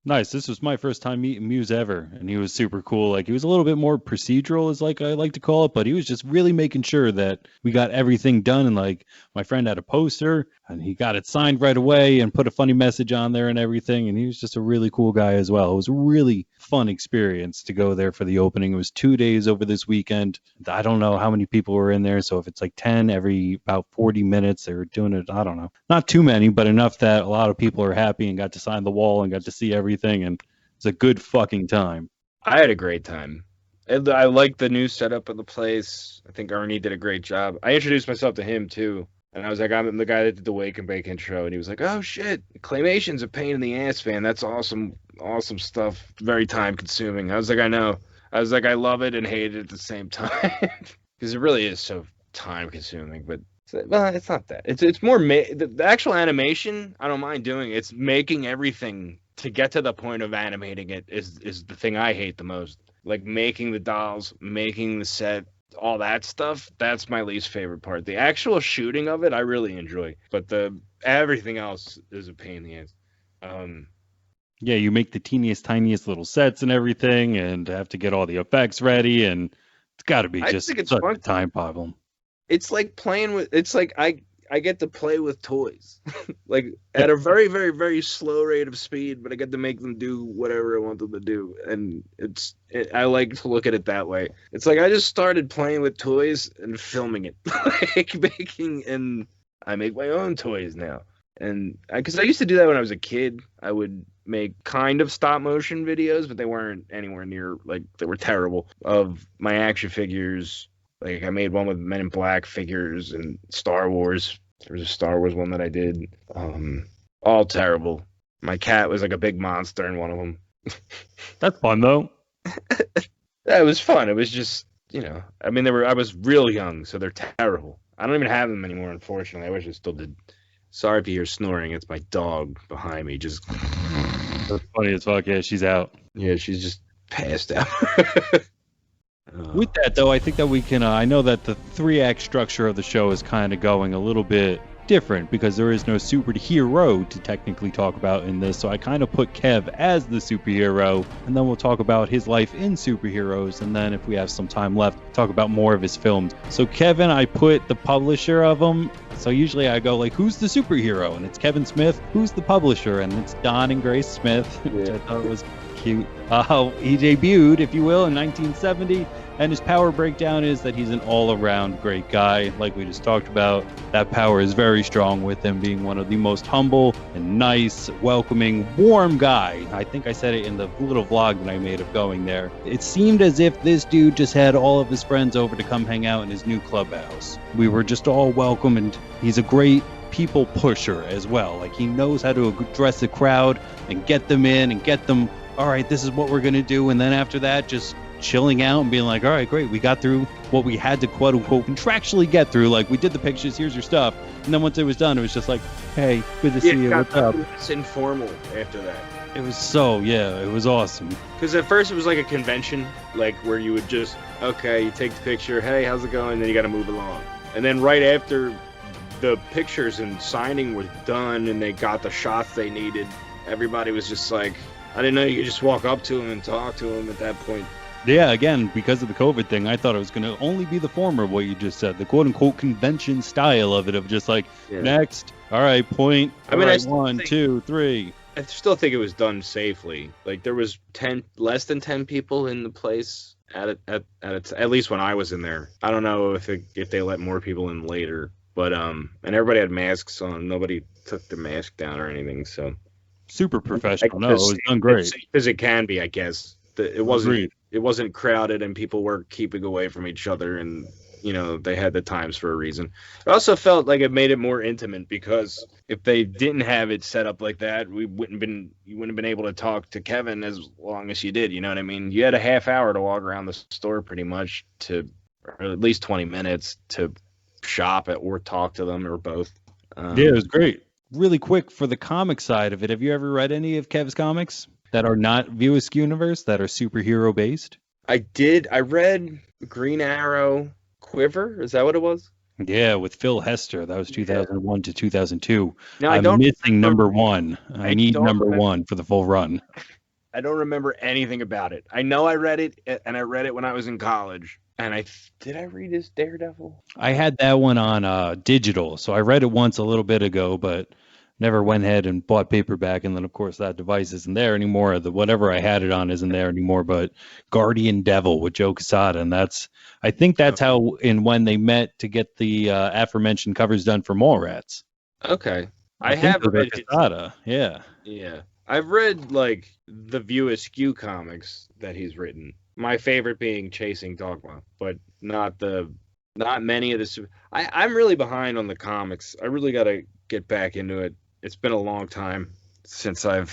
Nice. This was my first time meeting Muse ever, and he was super cool. Like he was a little bit more procedural, as like I like to call it, but he was just really making sure that we got everything done. And like my friend had a poster, and he got it signed right away, and put a funny message on there and everything. And he was just a really cool guy as well. It was a really fun experience to go there for the opening. It was 2 days over this weekend. I don't know how many people were in there, so if it's like 10 every about 40 minutes, they were doing it. I don't know, not too many, but enough that a lot of people are happy and got to sign the wall and got to see everything, and it's a good fucking time.
I had a great time. I like the new setup of the place. I think Arnie did a great job. I introduced myself to him too, and I was like, I'm the guy that did the Wake and Bake intro, and he was like, oh shit, Claymation's a pain in the ass, man. That's awesome, awesome stuff. Very time consuming. I was like, I know. I was like, I love it and hate it at the same time because it really is so time consuming. But well, it's not that. It's more the actual animation. I don't mind doing. It's making everything to get to the point of animating it is the thing I hate the most. Like making the dolls, making the set, all that stuff. That's my least favorite part. The actual shooting of it, I really enjoy, but the everything else is a pain in the ass.
Yeah, you make the teeniest, tiniest little sets and everything, and have to get all the effects ready, and it's got to be
I
just
think it's
such
fun.
a time problem.
It's like playing with. It's like I get to play with toys, like at a very very very slow rate of speed, but I get to make them do whatever I want them to do, and I like to look at it that way. It's like I just started playing with toys and filming it, like making, and I make my own toys now. And because I used to do that when I was a kid, I would make kind of stop motion videos, but they weren't anywhere near, like, they were terrible, of my action figures. Like I made one with Men in Black figures and Star Wars. There was a Star Wars one that I did. All terrible. My cat was like a big monster in one of them.
That's fun though.
Yeah, it was fun. It was just, I mean, I was real young, so they're terrible. I don't even have them anymore, unfortunately. I wish I still did. Sorry if you hear snoring. It's my dog behind me. Just
That's funny as fuck. Yeah, she's out.
yeah, she's just passed out.
With that, though, I think that we can. I know that the 3-act structure of the show is kind of going a little bit different because there is no superhero to technically talk about in this. So I kind of put Kev as the superhero, and then we'll talk about his life in superheroes. And then if we have some time left, talk about more of his films. So Kevin, I put the publisher of them. So usually I go like, who's the superhero? And it's Kevin Smith. Who's the publisher? And it's Don and Grace Smith, which I thought was cute. He debuted, if you will, in 1970. And his power breakdown is that he's an all-around great guy, like we just talked about. That power is very strong with him being one of the most humble and nice, welcoming, warm guy. I think I said it in the little vlog that I made of going there. It seemed as if this dude just had all of his friends over to come hang out in his new clubhouse. We were just all welcome, and he's a great people pusher as well. Like, he knows how to address the crowd and get them in and get them, all right, this is what we're going to do. And then after that, just chilling out and being like, all right, great, we got through what we had to quote unquote contractually get through. Like, we did the pictures, here's your stuff. And then once it was done, it was just like, hey, good to see you, what's up?
It's informal after that.
It was so, yeah, it was awesome.
Because at first it was like a convention, like where you would just, okay, you take the picture, hey, how's it going? Then you got to move along. And then right after the pictures and signing were done and they got the shots they needed, everybody was just like, I didn't know you could just walk up to him and talk to him at that point.
Yeah, again, because of the COVID thing, I thought it was going to only be the former of what you just said, the quote-unquote convention style of it, of just like, next, all right, point, I mean, right, 1, 2, 3.
I still think it was done safely. Like, there was less than 10 people in the place at least when I was in there. I don't know if they let more people in later, but and everybody had masks on. Nobody took the mask down or anything, so super professional. No, it was done great. As safe as it can be, I guess. It wasn't. Agreed. It wasn't crowded and people were keeping away from each other, and they had the times for a reason. I also felt like it made it more intimate, because if they didn't have it set up like that, you wouldn't have been able to talk to Kevin as long as you did. You know what I mean? You had a half hour to walk around the store pretty much, or at least 20 minutes to shop or talk to them, or both.
Yeah, it was great. Really quick, for the comic side of it, have you ever read any of Kev's comics that are not View Askew universe, that are superhero based?
I did. I read Green Arrow Quiver. Is that what it was?
Yeah, with Phil Hester. That was 2001 to 2002.
No, I
I'm
don't
missing
remember.
number one. I
I
need
don't
number
remember.
one for the full run.
I don't remember anything about it. I know I read it, and I read it when I was in college. And did I read his Daredevil?
I had that one on digital, so I read it once a little bit ago, but never went ahead and bought paperback. And then, of course, that device isn't there anymore. The whatever I had it on isn't there anymore. But Guardian Devil with Joe Quesada, and I think that's how and when they met to get the aforementioned covers done for Mallrats.
Okay.
I
I
think
have
those are
read his.
Quesada. Yeah.
Yeah. I've read like the View Askew comics that he's written. My favorite being Chasing Dogma, but not many of the. I'm really behind on the comics. I really got to get back into it. It's been a long time since I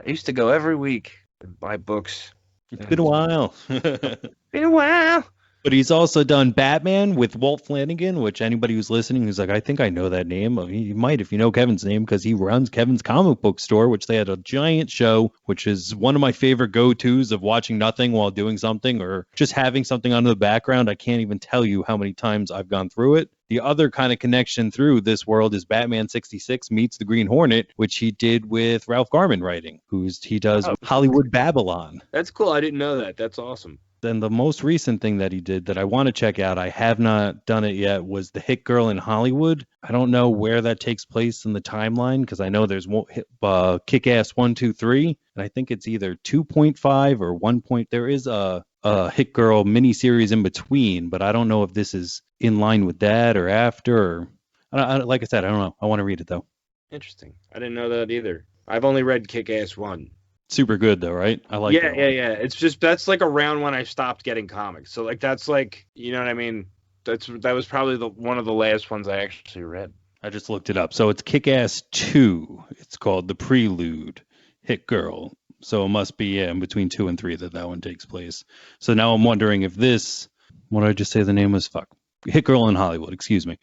used to go every week and buy books.
It's been a while.
Been a while.
But he's also done Batman with Walt Flanagan, which anybody who's listening who's like, I think I know that name. I mean, you might if you know Kevin's name because he runs Kevin's comic book store, which they had a giant show, which is one of my favorite go-tos of watching nothing while doing something or just having something on in the background. I can't even tell you how many times I've gone through it. The other kind of connection through this world is Batman 66 meets the Green Hornet, which he did with Ralph Garman writing, he does Hollywood Babylon.
That's cool. I didn't know that. That's awesome.
Then the most recent thing that he did that I want to check out, I have not done it yet, was The Hit Girl in Hollywood. I don't know where that takes place in the timeline because I know there's Kick-Ass 1, 2, 3, and I think it's either 2.5 or 1. There is a Hit Girl miniseries in between, but I don't know if this is in line with that or after. Like I said, I don't know. I want to read it though.
Interesting. I didn't know that either. I've only read Kick-Ass 1.
Super good though, right? I like that.
Yeah. It's just that's like around when I stopped getting comics. So like that's like, you know what I mean? That was probably one of the last ones I actually read.
I just looked it up. So it's Kick-Ass 2. It's called The Prelude, Hit Girl. So it must be in between 2 and 3 that one takes place. So now I'm wondering if what did I just say the name was? Fuck. Hit Girl in Hollywood, excuse me.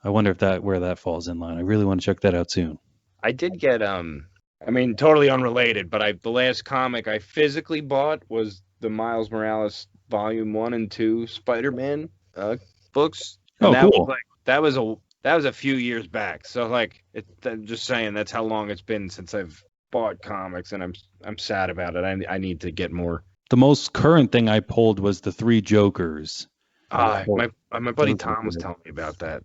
I wonder if where that falls in line. I really want to check that out soon.
I did get I mean, totally unrelated, but the last comic I physically bought was the Miles Morales Volume 1 and 2 Spider-Man books. And
cool.
That was a few years back. So like I'm just saying that's how long it's been since I've bought comics, and I'm sad about it. I need to get more.
The most current thing I pulled was the 3 Jokers.
My buddy Tom was telling me about that.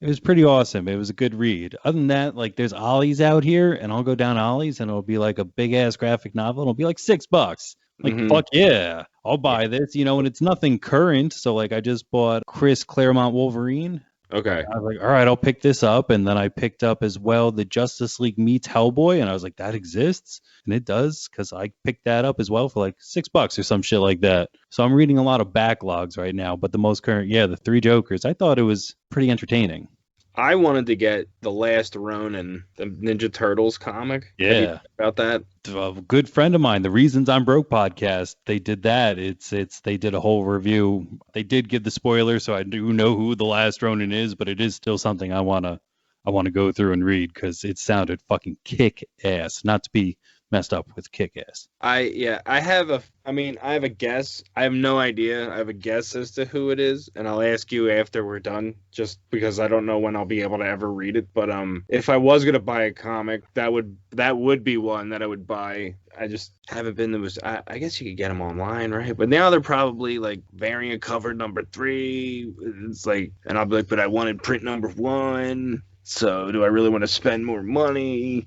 It was pretty awesome. It was a good read. Other than that, like there's Ollie's out here, and I'll go down Ollie's, and it'll be like a big ass graphic novel. And it'll be like $6. Like fuck yeah, I'll buy this. And it's nothing current. So like I just bought Chris Claremont Wolverine.
Okay.
I was like, all right, I'll pick this up. And then I picked up as well the Justice League meets Hellboy. And I was like, that exists? And it does, because I picked that up as well for like $6 or some shit like that. So I'm reading a lot of backlogs right now. But the most current, the 3 Jokers, I thought it was pretty entertaining.
I wanted to get The Last Ronin, the Ninja Turtles comic.
Yeah.
About that?
A good friend of mine, the Reasons I'm Broke podcast, they did that. They did a whole review. They did give the spoiler, so I do know who The Last Ronin is, but it is still something I want to go through and read because it sounded fucking kick ass. Not to be messed up with kick ass.
I have a guess. I have no idea. I have a guess as to who it is, and I'll ask you after we're done, just because I don't know when I'll be able to ever read it. But if I was gonna buy a comic, that would be one that I would buy. I just haven't been to. I guess you could get them online, right? But now they're probably like variant cover number 3. It's like, and I'll be like, but I wanted print number 1. So do I really want to spend more money?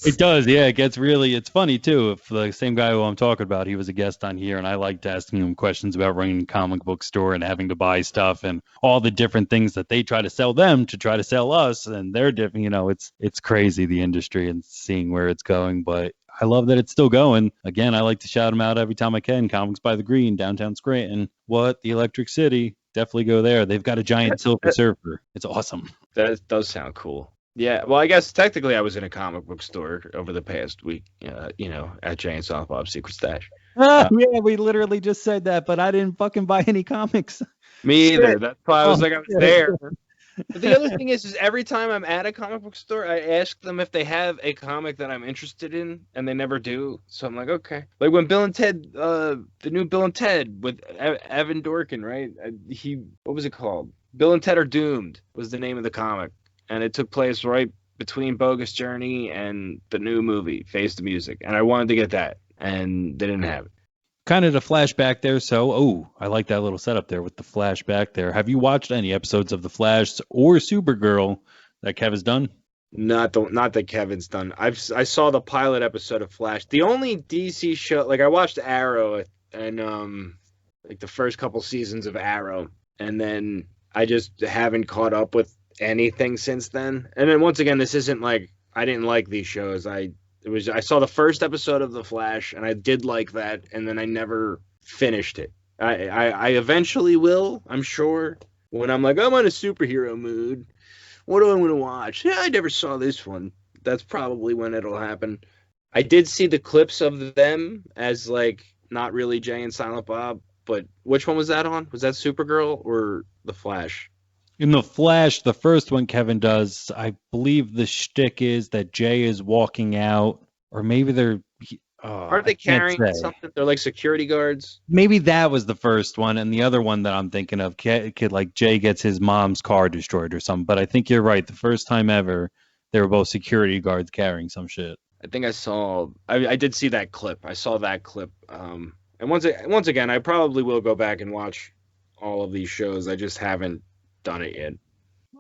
It does, yeah. It's funny too. If the same guy who I'm talking about, he was a guest on here, and I liked asking him questions about running a comic book store and having to buy stuff and all the different things that they try to sell them to try to sell us, and they're different. It's crazy, the industry, and seeing where it's going. But I love that it's still going. Again, I like to shout them out every time I can. Comics by the Green, downtown Scranton. The Electric City. Definitely go there. They've got a giant Silver Surfer. It's awesome.
That does sound cool. Yeah, well, I guess technically I was in a comic book store over the past week, at Jay and Silent Bob's Secret Stash.
Yeah, we literally just said that, but I didn't fucking buy any comics.
Me either. That's why I was like, I was there. But the other thing is every time I'm at a comic book store, I ask them if they have a comic that I'm interested in, and they never do. So I'm like, okay. Like when Bill and Ted, the new Bill and Ted with Evan Dorkin, right? What was it called? Bill and Ted Are Doomed was the name of the comic, and it took place right between Bogus Journey and the new movie, Face the Music, and I wanted to get that, and they didn't have it.
Kind of the flashback there. So, I like that little setup there with the flashback there. Have you watched any episodes of The Flash or Supergirl that Kev has done?
Not that Kevin's done. I saw the pilot episode of Flash. The only DC show, like I watched Arrow and like the first couple seasons of Arrow, and then I just haven't caught up with anything since then. And then once again, this isn't like I didn't like these shows. I saw the first episode of The Flash and I did like that, and then I never finished it. I eventually will, I'm sure, when I'm like, I'm on a superhero mood. What do I want to watch? Yeah, I never saw this one. That's probably when it'll happen. I did see the clips of them as like not really Jay and Silent Bob, but which one was that on? Was that Supergirl or The Flash?
In The Flash, the first one Kevin does, I believe the shtick is that Jay is walking out, or maybe they're...
Aren't they carrying something? They're like security guards.
Maybe that was the first one, and the other one that I'm thinking of, like Jay gets his mom's car destroyed or something. But I think you're right. The first time ever, they were both security guards carrying some shit.
I think I did see that clip. I saw that clip. And once again, I probably will go back and watch all of these shows. I just haven't done it yet.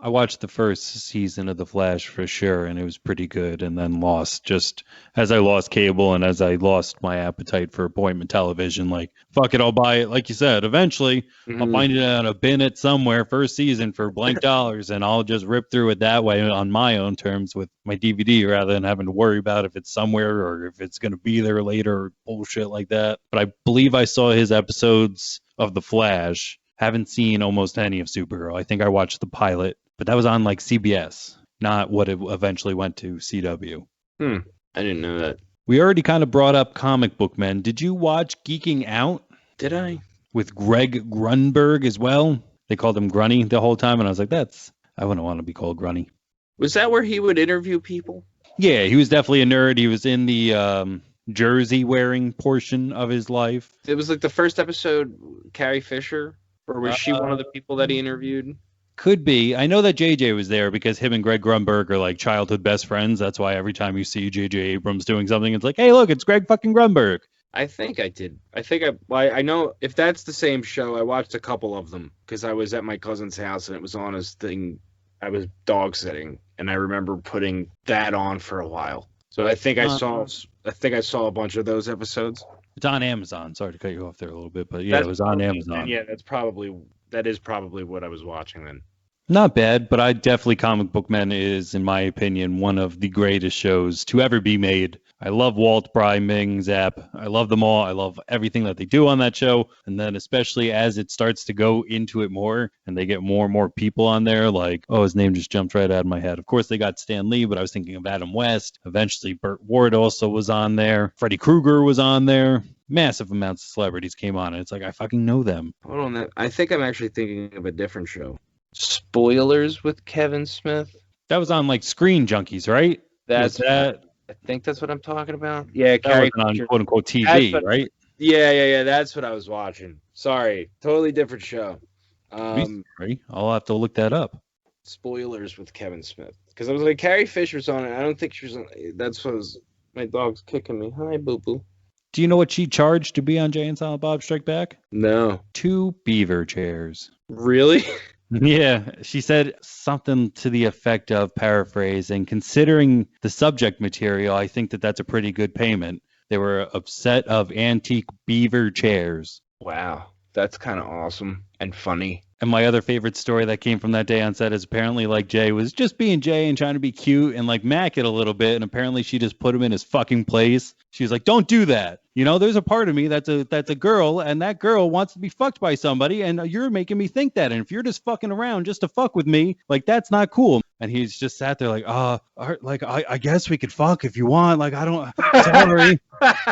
I watched the first season of The Flash for sure, and it was pretty good, and then lost just as I lost cable and as I lost my appetite for appointment television. Like, fuck it, I'll buy it. Like you said, eventually I'll find it on a bin it somewhere first season for blank dollars, and I'll just rip through it that way on my own terms with my DVD rather than having to worry about if it's somewhere or if it's going to be there later or bullshit like that. But I believe I saw his episodes of The Flash. Haven't seen almost any of Supergirl. I think I watched the pilot, but that was on like CBS, not what it eventually went to CW.
I didn't know that.
We already kind of brought up Comic Book Men. Did you watch Geeking Out?
Did I?
With Greg Grunberg as well. They called him Grunny the whole time, and I was like, I wouldn't want to be called Grunny.
Was that where he would interview people?
Yeah, he was definitely a nerd. He was in the jersey wearing portion of his life.
It was like the first episode, Carrie Fisher. Or was she one of the people that he interviewed?
Could be. I know that JJ was there because him and Greg Grunberg are like childhood best friends. That's why every time you see JJ Abrams doing something, it's like, hey, look, it's Greg fucking Grunberg.
I think I did. I know if that's the same show, I watched a couple of them because I was at my cousin's house and it was on his thing. I was dog sitting and I remember putting that on for a while. So I think I saw a bunch of those episodes.
It's on Amazon. Sorry to cut you off there a little bit, but yeah, it was on Amazon.
Yeah, that is probably what I was watching then.
Not bad, but I definitely Comic Book Men is, in my opinion, one of the greatest shows to ever be made. I love Walt, Bry, Ming, Zap. I love them all. I love everything that they do on that show. And then especially as it starts to go into it more and they get more and more people on there, like, his name just jumped right out of my head. Of course, they got Stan Lee, but I was thinking of Adam West. Eventually, Burt Ward also was on there. Freddy Krueger was on there. Massive amounts of celebrities came on, and it's like, I fucking know them.
Hold on. I think I'm actually thinking of a different show. Spoilers with Kevin Smith.
That was on like Screen Junkies, right?
I think that's what I'm talking about. Yeah,
Carrie on quote unquote TV, right?
Yeah. That's what I was watching. Sorry, totally different show.
I'll have to look that up.
Spoilers with Kevin Smith, because I was like, Carrie Fisher's on it. I don't think she was on. That's what was. My dog's kicking me. Hi, boo boo.
Do you know what she charged to be on Jay and Silent Bob Strike Back?
No.
2 beaver chairs.
Really?
Yeah, she said something to the effect of, paraphrasing, considering the subject material, I think that's a pretty good payment. They were a set of antique beaver chairs.
Wow, that's kind of awesome and funny.
And my other favorite story that came from that day on set is apparently like Jay was just being Jay and trying to be cute and like mack it a little bit. And apparently she just put him in his fucking place. She was like, don't do that. You know, there's a part of me that's a girl, and that girl wants to be fucked by somebody, and you're making me think that. And if you're just fucking around just to fuck with me, like, that's not cool. And he's just sat there like, like I guess we could fuck if you want. Like I don't, sorry.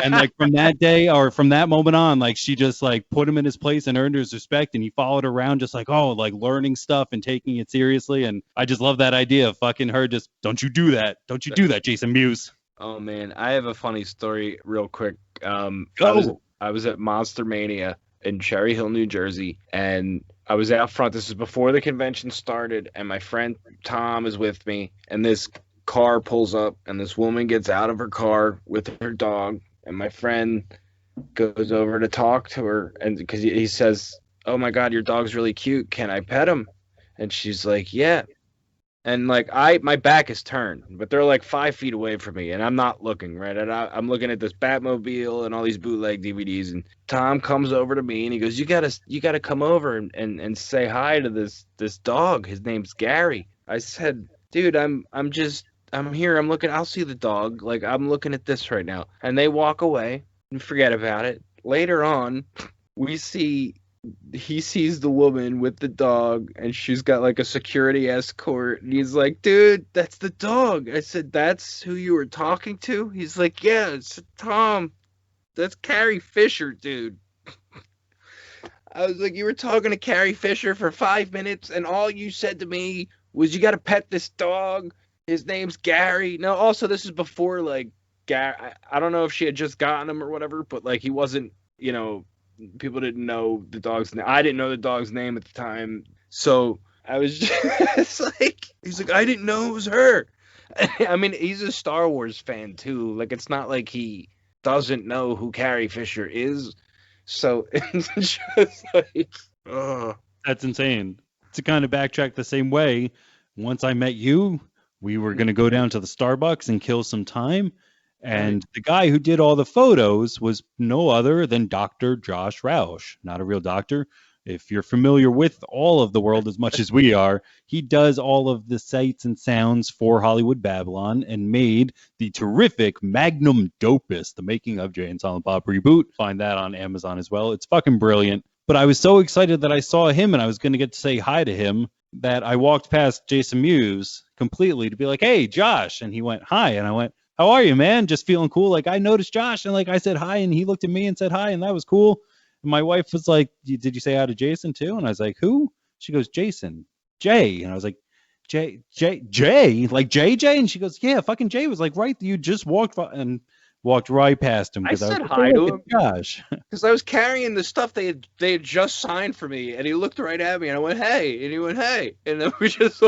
And like from that day or from that moment on, like she just like put him in his place and earned his respect. And he followed her around just like, oh, like learning stuff and taking it seriously. And I just love that idea of fucking her. Just don't you do that. Don't you do that, Jason Mewes.
Oh man, I have a funny story real quick.
Go.
I was at Monster Mania in Cherry Hill, New Jersey, and I was out front. This is before the convention started, and my friend Tom is with me, and this car pulls up, and this woman gets out of her car with her dog, and my friend goes over to talk to her, and because he says, "Oh my God, your dog's really cute. Can I pet him?" And she's like, "Yeah." And like my back is turned, but they're like 5 feet away from me, and I'm not looking right. And I'm looking at this Batmobile and all these bootleg DVDs. And Tom comes over to me and he goes, "You gotta come over and say hi to this dog. His name's Gary." I said, "Dude, I'm here. I'm looking. I'll see the dog. Like I'm looking at this right now." And they walk away and forget about it. Later on, he sees the woman with the dog and she's got like a security escort, and he's like, "Dude, that's the dog." I said, "That's who you were talking to?" He's like, "Yeah." I said, "Tom, that's Carrie Fisher, dude." I was like, "You were talking to Carrie Fisher for 5 minutes and all you said to me was you got to pet this dog. His name's Gary." No, also this is before like Gary. I don't know if she had just gotten him or whatever, but like he wasn't, people didn't know the dog's name. I didn't know the dog's name at the time. So I was just like, he's like, "I didn't know it was her." I mean, he's a Star Wars fan too. Like, it's not like he doesn't know who Carrie Fisher is. So it's just like, oh.
That's insane. To kind of backtrack the same way, once I met you, we were going to go down to the Starbucks and kill some time. And the guy who did all the photos was no other than Dr. Josh Roush, not a real doctor. If you're familiar with all of the world as much as we are, he does all of the sights and sounds for Hollywood Babylon and made the terrific Magnum Dopus, the making of Jay and Silent Bob Reboot. Find that on Amazon as well. It's fucking brilliant. But I was so excited that I saw him and I was going to get to say hi to him that I walked past Jason Mewes completely to be like, "Hey, Josh." And he went, "Hi." And I went, "How are you, man?" Just feeling cool. Like I noticed Josh and like I said hi and he looked at me and said hi and that was cool. And my wife was like, "Did you say hi to Jason too?" And I was like, "Who?" She goes, "Jason, Jay." And I was like, Jay, like JJ? And she goes, "Yeah, fucking Jay was like right. You just walked right past him."
I
Because
said
was
hi to him.
Josh.
Because I was carrying the stuff they had just signed for me, and he looked right at me, and I went, "Hey," and he went, "Hey," and then we just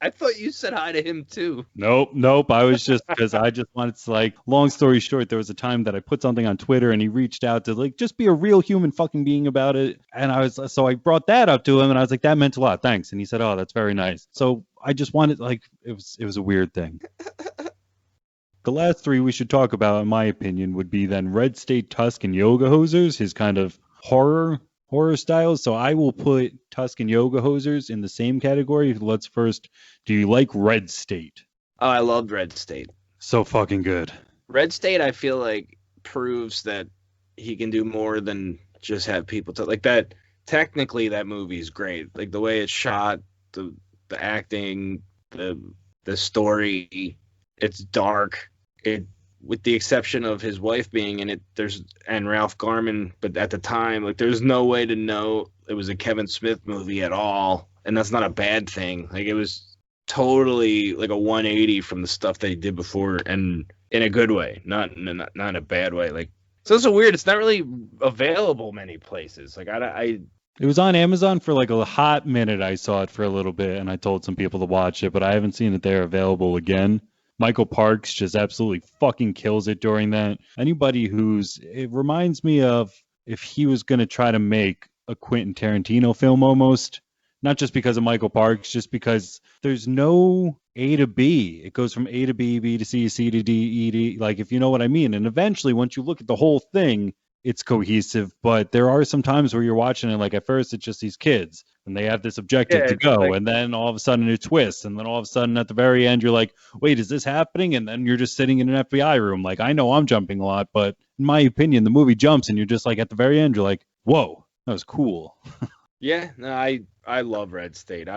I thought you said hi to him too.
Nope. I was just because I just wanted to like. Long story short, there was a time that I put something on Twitter and he reached out to like just be a real human fucking being about it, and I brought that up to him and I was like, "That meant a lot, thanks." And he said, "Oh, that's very nice." So I just wanted like it was a weird thing. The last three we should talk about, in my opinion, would be then Red State Tusk and Yoga Hosers, his kind of horror styles. So I will put Tusk and Yoga Hosers in the same category. Let's first, do you like Red State?
Oh, I loved Red State.
So fucking good.
Red State, I feel like, proves that he can do more than just have people talk. Like that, technically, that movie is great. Like the way it's shot, the acting, the story, it's dark. With the exception of his wife being in it, and Ralph Garman, but at the time, like there's no way to know it was a Kevin Smith movie at all, and that's not a bad thing. Like it was totally like a 180 from the stuff they did before, and in a good way, not in a bad way. Like so, it's so weird. It's not really available many places. Like
it was on Amazon for like a hot minute. I saw it for a little bit, and I told some people to watch it, but I haven't seen it there available again. Michael Parks just absolutely fucking kills it during that. Anybody it reminds me of if he was going to try to make a Quentin Tarantino film almost, not just because of Michael Parks, just because there's no A to B. It goes from A to B, B to C, C to D, E to, like, if you know what I mean. And eventually, once you look at the whole thing, it's cohesive, but there are some times where you're watching it, like at first it's just these kids and they have this objective to go, like, and then all of a sudden it twists, and then all of a sudden at the very end you're like, wait, is this happening? And then you're just sitting in an FBI room. Like, I know I'm jumping a lot, but in my opinion, the movie jumps and you're just like, at the very end, you're like, whoa, that was cool.
Yeah, no, I love Red State.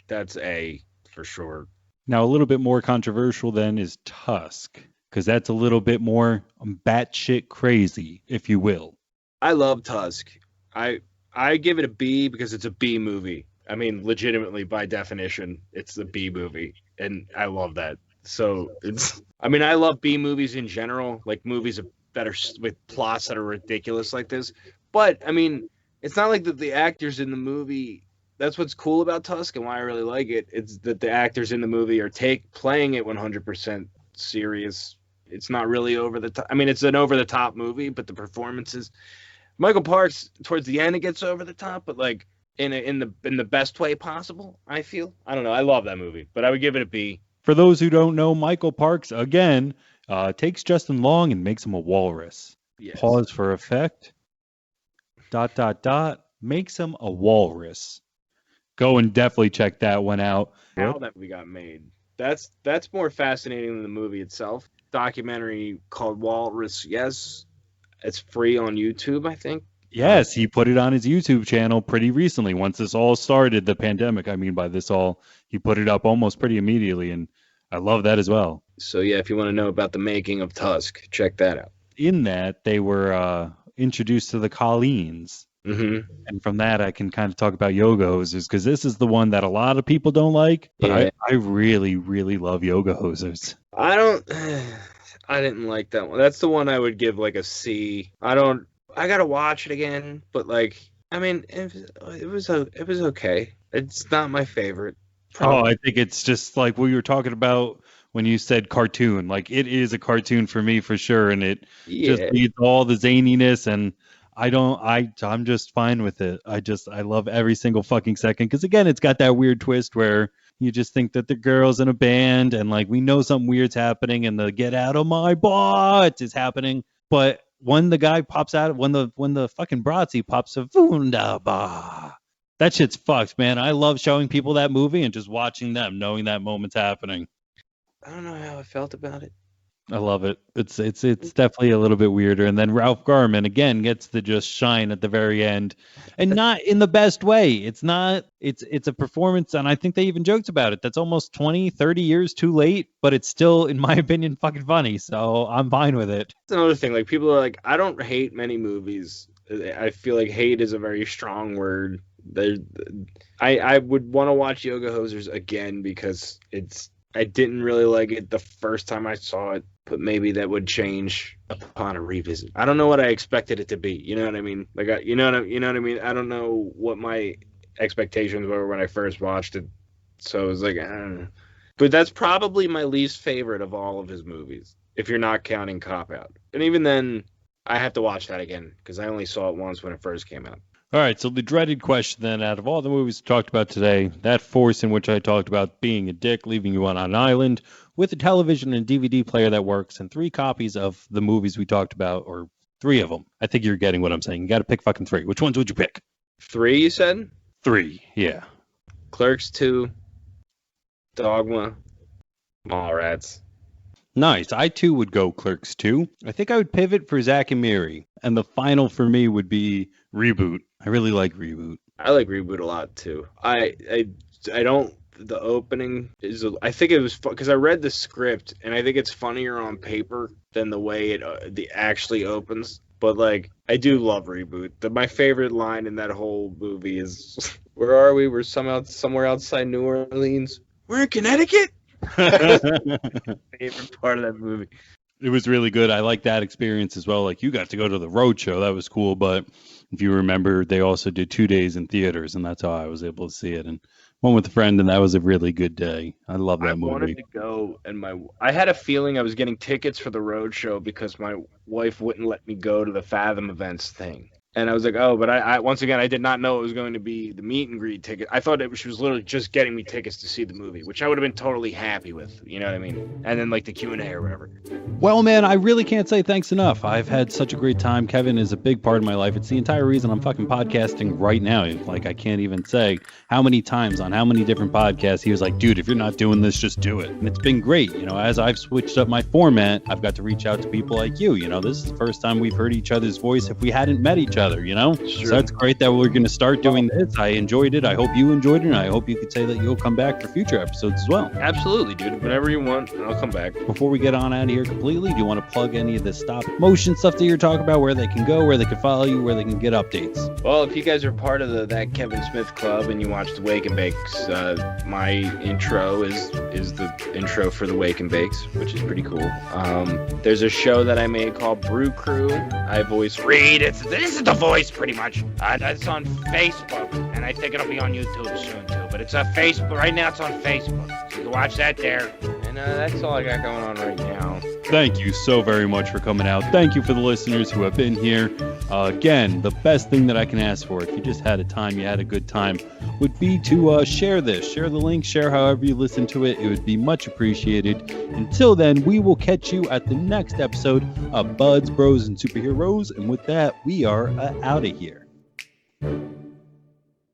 That's A for sure.
Now, a little bit more controversial then is Tusk, because that's a little bit more batshit crazy, if you will.
I love Tusk. I give it a B because it's a B movie. I mean, legitimately, by definition, it's a B movie, and I love that. So I love B movies in general, like movies that are with plots that are ridiculous like this. But I mean, it's not like that the actors in the movie. That's what's cool about Tusk and why I really like it. It's that the actors in the movie are playing it 100% serious. It's not really over the top. I mean, it's an over the top movie, but the performances. Michael Parks towards the end it gets over the top, but like in the best way possible. I feel. I don't know. I love that movie, but I would give it a B.
For those who don't know, Michael Parks again takes Justin Long and makes him a walrus.
Yes.
Pause for effect. ... Makes him a walrus. Go and definitely check that one out.
How that we got made. That's more fascinating than the movie itself. Documentary called Walrus. Yes, it's free on YouTube, I think.
Yes, he put it on his YouTube channel pretty recently. Once this all started, the pandemic, I mean by this all, he put it up almost pretty immediately, and I love that as well.
So yeah, if you want to know about the making of Tusk, check that out.
In that, they were introduced to the Colleens.
Mm-hmm.
And from that, I can kind of talk about Yoga Hosers, because this is the one that a lot of people don't like, but
Yeah.
I really, really love Yoga Hosers.
I didn't like that one. That's the one I would give like a C. I gotta watch it again, but like, I mean, it was okay. It's not my favorite.
Oh, I think it's just like what you were talking about when you said cartoon. Like, it is a cartoon for me for sure, and it just needs all the zaniness, and I'm just fine with it. I love every single fucking second, because again, it's got that weird twist where you just think that the girl's in a band and like we know something weird's happening and the get out of my butt is happening, but when the guy pops out, when the fucking Bratzi pops a wunderbar, that shit's fucked, man. I love showing people that movie and just watching them, knowing that moment's happening.
I don't know how I felt about it.
I love it. It's definitely a little bit weirder. And then Ralph Garman again gets to just shine at the very end, and not in the best way. It's a performance, and I think they even joked about it. That's almost 20, 30 years too late, but it's still, in my opinion, fucking funny. So I'm fine with it.
That's another thing. Like, people are like, I don't hate many movies. I feel like hate is a very strong word. I would want to watch Yoga Hosers again because I didn't really like it the first time I saw it, but maybe that would change upon a revisit. I don't know what I expected it to be. You know what I mean? Like, you know what I mean? I don't know what my expectations were when I first watched it. So it was like, I don't know. But that's probably my least favorite of all of his movies, if you're not counting Cop Out. And even then, I have to watch that again because I only saw it once when it first came out.
All right, so the dreaded question then, out of all the movies we talked about today, that force in which I talked about being a dick, leaving you on an island, with a television and DVD player that works, and 3 copies of the movies we talked about, or 3 of them. I think you're getting what I'm saying. You got to pick fucking 3. Which ones would you pick?
3, you said?
3, yeah.
Clerks 2, Dogma, Mallrats.
Nice. I too would go Clerks 2. I think I would pivot for Zack and Miri. And the final for me would be Reboot. I really like Reboot.
I like Reboot a lot too. I don't. The opening is. I think it was because I read the script and I think it's funnier on paper than the way it actually opens. But like, I do love Reboot. My favorite line in that whole movie is, "Where are we? We're somewhere outside New Orleans. We're in Connecticut." Favorite part of that movie.
It was really good. I like that experience as well. Like, you got to go to the road show. That was cool. But if you remember, they also did 2 days in theaters, and that's how I was able to see it. And went with a friend, and that was a really good day. I love that movie. I
wanted to go, and I had a feeling I was getting tickets for the road show because my wife wouldn't let me go to the Fathom Events thing. And I was like, oh, but I once again, I did not know it was going to be the meet and greet ticket. I thought she was literally just getting me tickets to see the movie, which I would have been totally happy with. You know what I mean? And then like the Q&A or whatever.
Well, man, I really can't say thanks enough. I've had such a great time. Kevin is a big part of my life. It's the entire reason I'm fucking podcasting right now. Like, I can't even say how many times on how many different podcasts he was like, dude, if you're not doing this, just do it. And it's been great. You know, as I've switched up my format, I've got to reach out to people like you. You know, this is the first time we've heard each other's voice if we hadn't met each other. together, you know?
Sure.
So that's great that we're going to start doing this. I enjoyed it. I hope you enjoyed it. And I hope you could say that you'll come back for future episodes as well.
Absolutely, dude. Whenever you want, I'll come back.
Before we get on out of here completely, do you want to plug any of the stop motion stuff that you're talking about, where they can go, where they can follow you, where they can get updates?
Well, if you guys are part of that Kevin Smith Club and you watch the Wake and Bakes, my intro is the intro for the Wake and Bakes, which is pretty cool. There's a show that I made called Brew Crew. I voice Reed. This is the voice, pretty much. It's on Facebook, and I think it'll be on YouTube soon too. But it's on Facebook right now. It's on Facebook, so you can watch that there. And that's all I got going on right now.
Thank you so very much for coming out. Thank you for the listeners who have been here. Again, the best thing that I can ask for, if you just had a time, you had a good time, would be to share this. Share the link, share however you listen to it. It would be much appreciated. Until then, we will catch you at the next episode of Buds, Bros, and Superheroes. And with that, we are out of here.